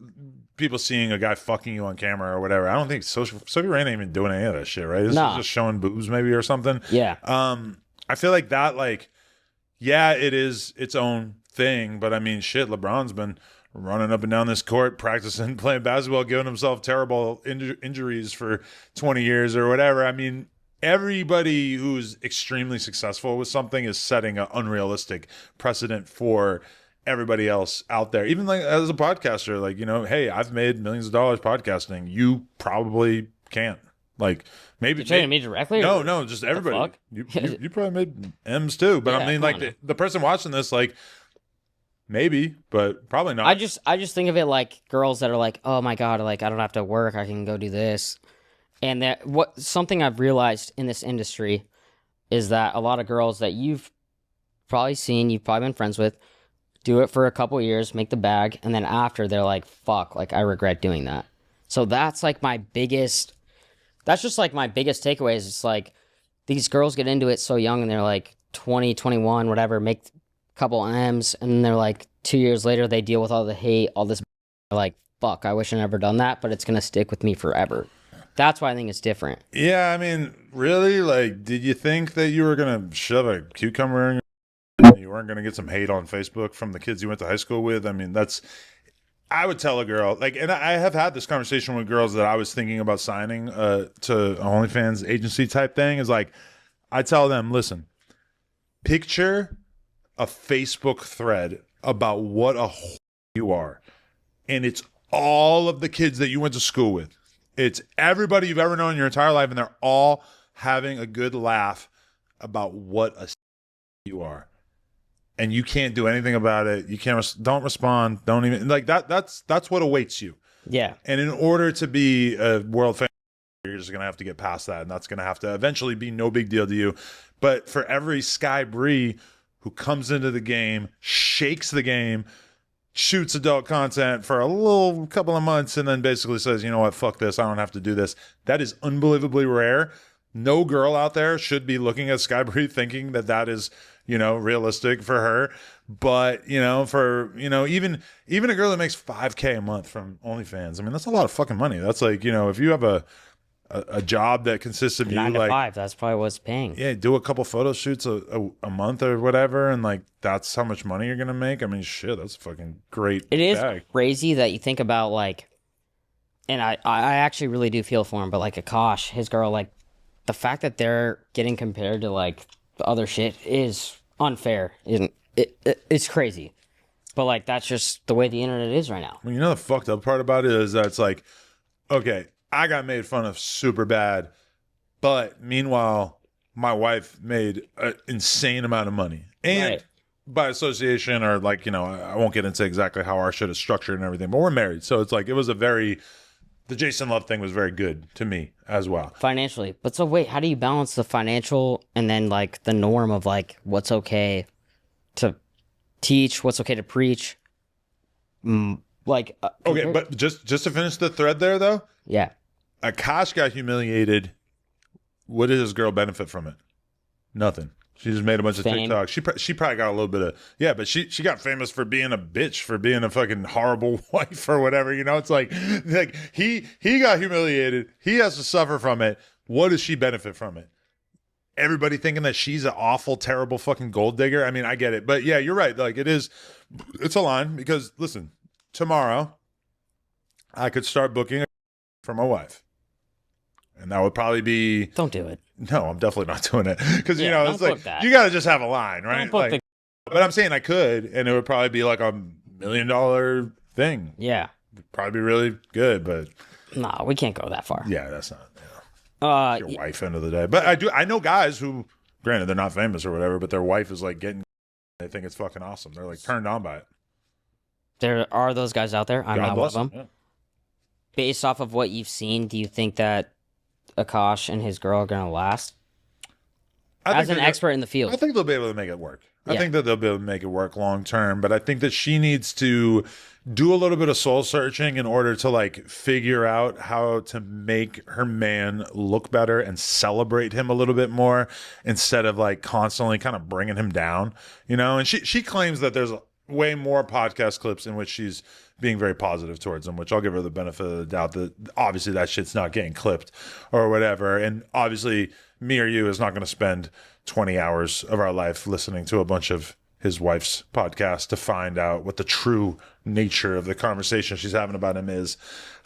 people seeing a guy fucking you on camera or whatever, I don't think Sophie Rain ain't even doing any of that shit, right? This is just showing boobs maybe or something. Yeah. I feel like that, like, yeah, it is its own thing, but I mean, shit, LeBron's been running up and down this court, practicing, playing basketball, giving himself terrible injuries for 20 years or whatever. I mean, everybody who's extremely successful with something is setting an unrealistic precedent for everybody else out there. Even like as a podcaster, like, you know, hey, I've made millions of dollars podcasting. You probably can't. Like, maybe you're saying me directly? No, just everybody. You probably made M's too. But yeah, I mean, like the person watching this, like, maybe, but probably not. I just think of it like girls that are like, oh my God, like, I don't have to work, I can go do this. And that something I've realized in this industry is that a lot of girls that you've probably seen, you've probably been friends with, do it for a couple years, make the bag, and then after they're like, fuck, like, I regret doing that. So that's like my biggest takeaway is it's like these girls get into it so young and they're like 20, 21, whatever, make a couple M's, and then they're like 2 years later they deal with all the hate, all this, like, fuck, I wish I never done that, but it's gonna stick with me forever. That's why I think it's different. Yeah, I mean, really? Like, did you think that you were going to shove a cucumber in your and you weren't going to get some hate on Facebook from the kids you went to high school with? I mean, I would tell a girl, like, and I have had this conversation with girls that I was thinking about signing to an OnlyFans agency type thing, is like, I tell them, listen, picture a Facebook thread about what a you are. And it's all of the kids that you went to school with. It's everybody you've ever known in your entire life, and they're all having a good laugh about what a you are. And you can't do anything about it. You can't, don't respond. Don't even, like, that's what awaits you. Yeah. And in order to be a world famous, you're just going to have to get past that. And that's going to have to eventually be no big deal to you. But for every Sky Bree who comes into the game, shakes the game, shoots adult content for a little couple of months, and then basically says, you know what, fuck this, I don't have to do this. That is unbelievably rare. No girl out there should be looking at Sky Bree thinking that is, you know, realistic for her. But, for, even a girl that makes $5K a month from OnlyFans, I mean, that's a lot of fucking money. That's like, if you have a job that consists of 9 you to like 5. That's probably what's paying. yeah, do a couple photo shoots a month or whatever, and like that's how much money you're gonna make. I mean, shit, that's a fucking great. It is bag. crazy that you think about like, and I actually really do feel for him, but like Akaash, his girl, like the fact that they're getting compared to like the other shit is unfair. It's crazy, but like that's just the way the internet is right now. Well, the fucked up part about it is that it's like, okay, I got made fun of super bad, but meanwhile, my wife made an insane amount of money. And Right. by association, or like, I won't get into exactly how our shit is structured and everything, but we're married. So it's like, the Jason Love thing was very good to me as well. Financially. But so wait, how do you balance the financial and then like the norm of like what's okay to teach, what's okay to preach? Okay, but just to finish the thread there, though, yeah. Akaash got humiliated. What did his girl benefit from it? Nothing. She just made a bunch of Fame. TikToks. She probably got a little bit of but she got famous for being a bitch, for being a fucking horrible wife or whatever. It's like he got humiliated. He has to suffer from it. What does she benefit from it? Everybody thinking that she's an awful, terrible fucking gold digger. I mean, I get it, but yeah, you're right. Like it's a line because listen, tomorrow I could start booking for my wife. And that would probably be... Don't do it. No, I'm definitely not doing it. Because, Yeah, it's don't like, book that. you got to just have a line, right? Don't book Like, but I'm saying I could, and it would probably be like $1 million thing. Yeah. It'd probably be really good, but... Nah, we can't go that far. Yeah, that's not... your wife, end of the day. But I know guys who, granted, they're not famous or whatever, but their wife is like getting... They think it's fucking awesome. They're like turned on by it. There are those guys out there. I'm God not one of bless them. Yeah. Based off of what you've seen, do you think that Akaash and his girl are going to last? As an expert in the field. I think they'll be able to make it work. I Yeah. think that they'll be able to make it work long term, but I think that she needs to do a little bit of soul searching in order to like figure out how to make her man look better and celebrate him a little bit more instead of like constantly kind of bringing him down, and she claims that there's way more podcast clips in which she's being very positive towards him, which I'll give her the benefit of the doubt that obviously that shit's not getting clipped or whatever. And obviously me or you is not going to spend 20 hours of our life listening to a bunch of his wife's podcast to find out what the true nature of the conversation she's having about him is.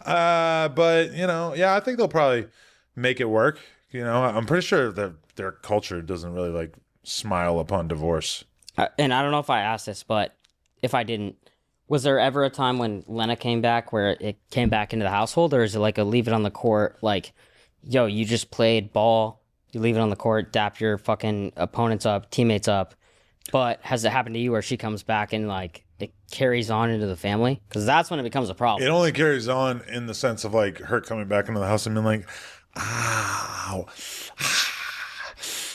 But, I think they'll probably make it work. I'm pretty sure that their culture doesn't really like smile upon divorce. And I don't know if I asked this, but if I didn't, was there ever a time when Lena came back where it came back into the household, or is it like a leave it on the court, like, yo, you just played ball, you leave it on the court, dap your fucking opponents up, teammates up, but has it happened to you where she comes back and like it carries on into the family? Because that's when it becomes a problem. It only carries on in the sense of like her coming back into the house and being like, ow,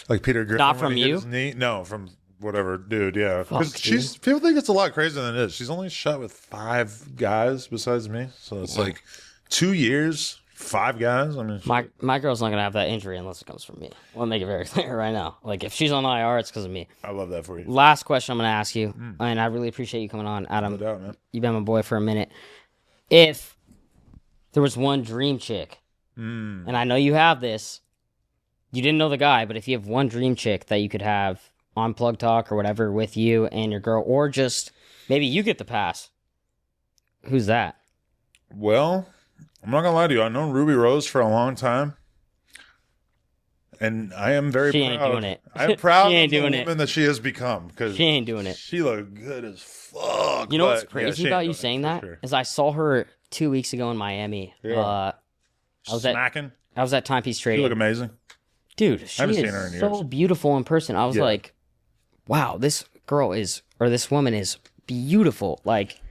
like Peter Griffin. Not from when he hit you? his knee. No, from whatever dude. Yeah, because Fuck, people think it's a lot crazier than it is. She's only shot with 5 guys besides me, so it's like 2 years, 5 guys. I mean, My girl's not gonna have that injury unless it comes from me. I'll make it very clear right now. Like if she's on IR, it's because of me. I love that for you. Last question I'm gonna ask you, and I really appreciate you coming on, Adam. No doubt, man. You've been my boy for a minute. If there was one dream chick, and I know you have this, you didn't know the guy, but if you have one dream chick that you could have on Plug Talk or whatever with you and your girl, or just maybe you get the pass, who's that? Well, I'm not gonna lie to you. I've known Ruby Rose for a long time, and I am very She proud. ain't doing it. I'm proud She ain't of the doing it. woman that she has become because She ain't doing it. she looked good as fuck. You know what's but, crazy she ain't about doing you it, saying for that sure. is I saw her 2 weeks ago in Miami. Yeah. I was at Smacking. Timepiece She Trading. look amazing. Dude, she haven't is seen her in so years. beautiful in person. I was Yeah. like, wow, this woman is beautiful. Like,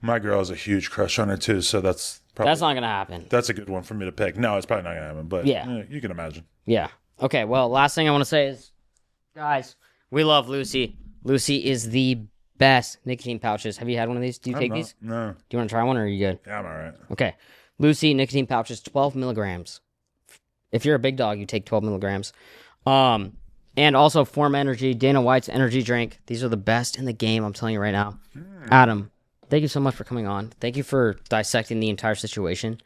My girl has a huge crush on her too, so that's probably that's not going to happen. that's a good one for me to pick. No, it's probably not gonna happen, but Yeah. you can imagine. Yeah. Okay, well, last thing I want to say is, guys, we love Lucy. Lucy is the best nicotine pouches. Have you had one of these? Do you take these? No, Do you want to try one, or are you good? yeah, I'm all right. Okay. Lucy nicotine pouches, 12 milligrams. If you're a big dog, you take 12 milligrams. And also Form Energy, Dana White's energy drink. These are the best in the game, I'm telling you right now. Adam, thank you so much for coming on. Thank you for dissecting the entire situation.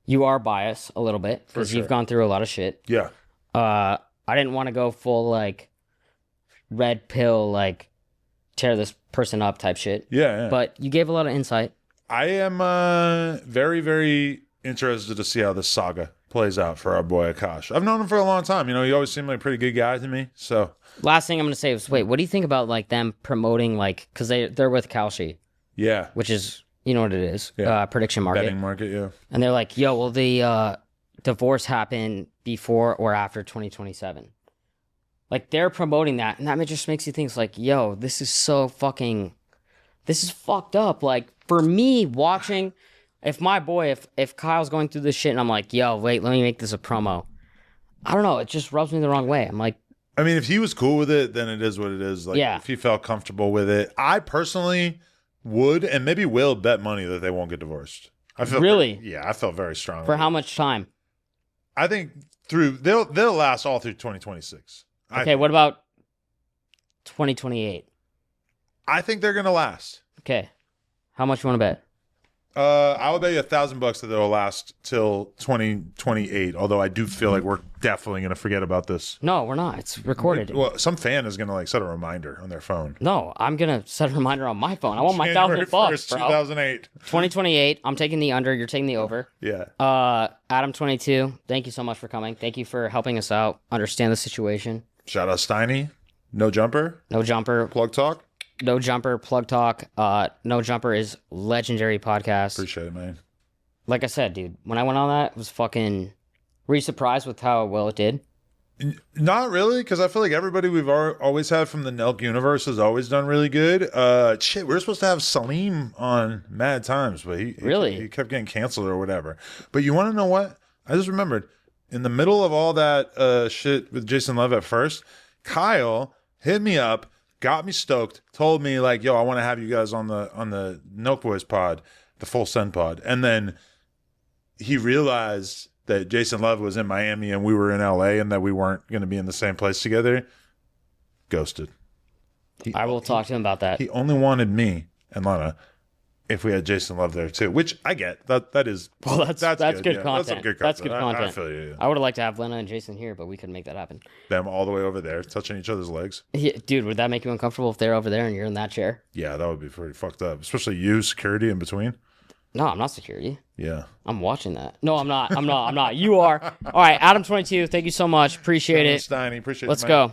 You are biased a little bit because you've gone through a lot of shit. Yeah. I didn't want to go full, like, red pill, like, tear this person up type shit. Yeah. But you gave a lot of insight. I am very, very interested to see how this saga plays out for our boy Akaash. I've known him for a long time. You know, he always seemed like a pretty good guy to me. So last thing I'm gonna say is, wait, what do you think about like them promoting, like, because they're with Kalshi, yeah, which is, you know what it is, yeah. Prediction market, Betting market, yeah. And they're like, yo, will the divorce happen before or after 2027? Like, they're promoting that, and that just makes you think, it's like, yo, this is fucked up. Like, for me watching. If my boy, if Kyle's going through this shit and I'm like, yo, wait, let me make this a promo. I don't know. It just rubs me the wrong way. I'm like, I mean, if he was cool with it, then it is what it is. Like, if he felt comfortable with it, I personally would and maybe will bet money that they won't get divorced. I feel really, I felt very strong. For how much time? I think they'll last all through 2026. Okay, what about 2028? I think they're gonna last. Okay, how much you want to bet? I would bet you $1,000 that they'll last till 2028. Although I do feel like we're definitely gonna forget about this. No, we're not. It's recorded. Well, some fan is gonna like set a reminder on their phone. No, I'm gonna set a reminder on my phone. I want my January $1,000, 1st, bro. 2008. 2028. I'm taking the under. You're taking the over. Yeah. Adam22. Thank you so much for coming. Thank you for helping us out. Understand the situation. Shout out Steiny. No jumper. No jumper. Plug talk. No Jumper, Plug Talk. No Jumper is legendary podcast. Appreciate it, man. Like I said, dude, when I went on that, it was fucking... Were you surprised with how well it did? Not really, because I feel like everybody we've always had from the Nelk universe has always done really good. Shit, we were supposed to have Salim on Mad Times, but he kept getting canceled or whatever. But you want to know what? I just remembered. In the middle of all that shit with Jason Love at first, Kyle hit me up, got me stoked, told me like, yo, I want to have you guys on the Nelk Boys pod, the Full Send pod. And then he realized that Jason Love was in Miami and we were in LA and that we weren't going to be in the same place together. Ghosted. I will talk to him about that. He only wanted me and Lana if we had Jason Love there too, which I get. That is well, that's good content. That's some good content. That's good content. I feel you. Yeah. I would have liked to have Lena and Jason here, but we couldn't make that happen. Them all the way over there, touching each other's legs. Yeah, dude, would that make you uncomfortable if they're over there and you're in that chair? Yeah, that would be pretty fucked up. Especially you, security in between. No, I'm not security. Yeah. I'm watching that. No, I'm not. I'm not. You are. All right, Adam22, thank you so much. Appreciate it. Steiny, appreciate it. Let's go.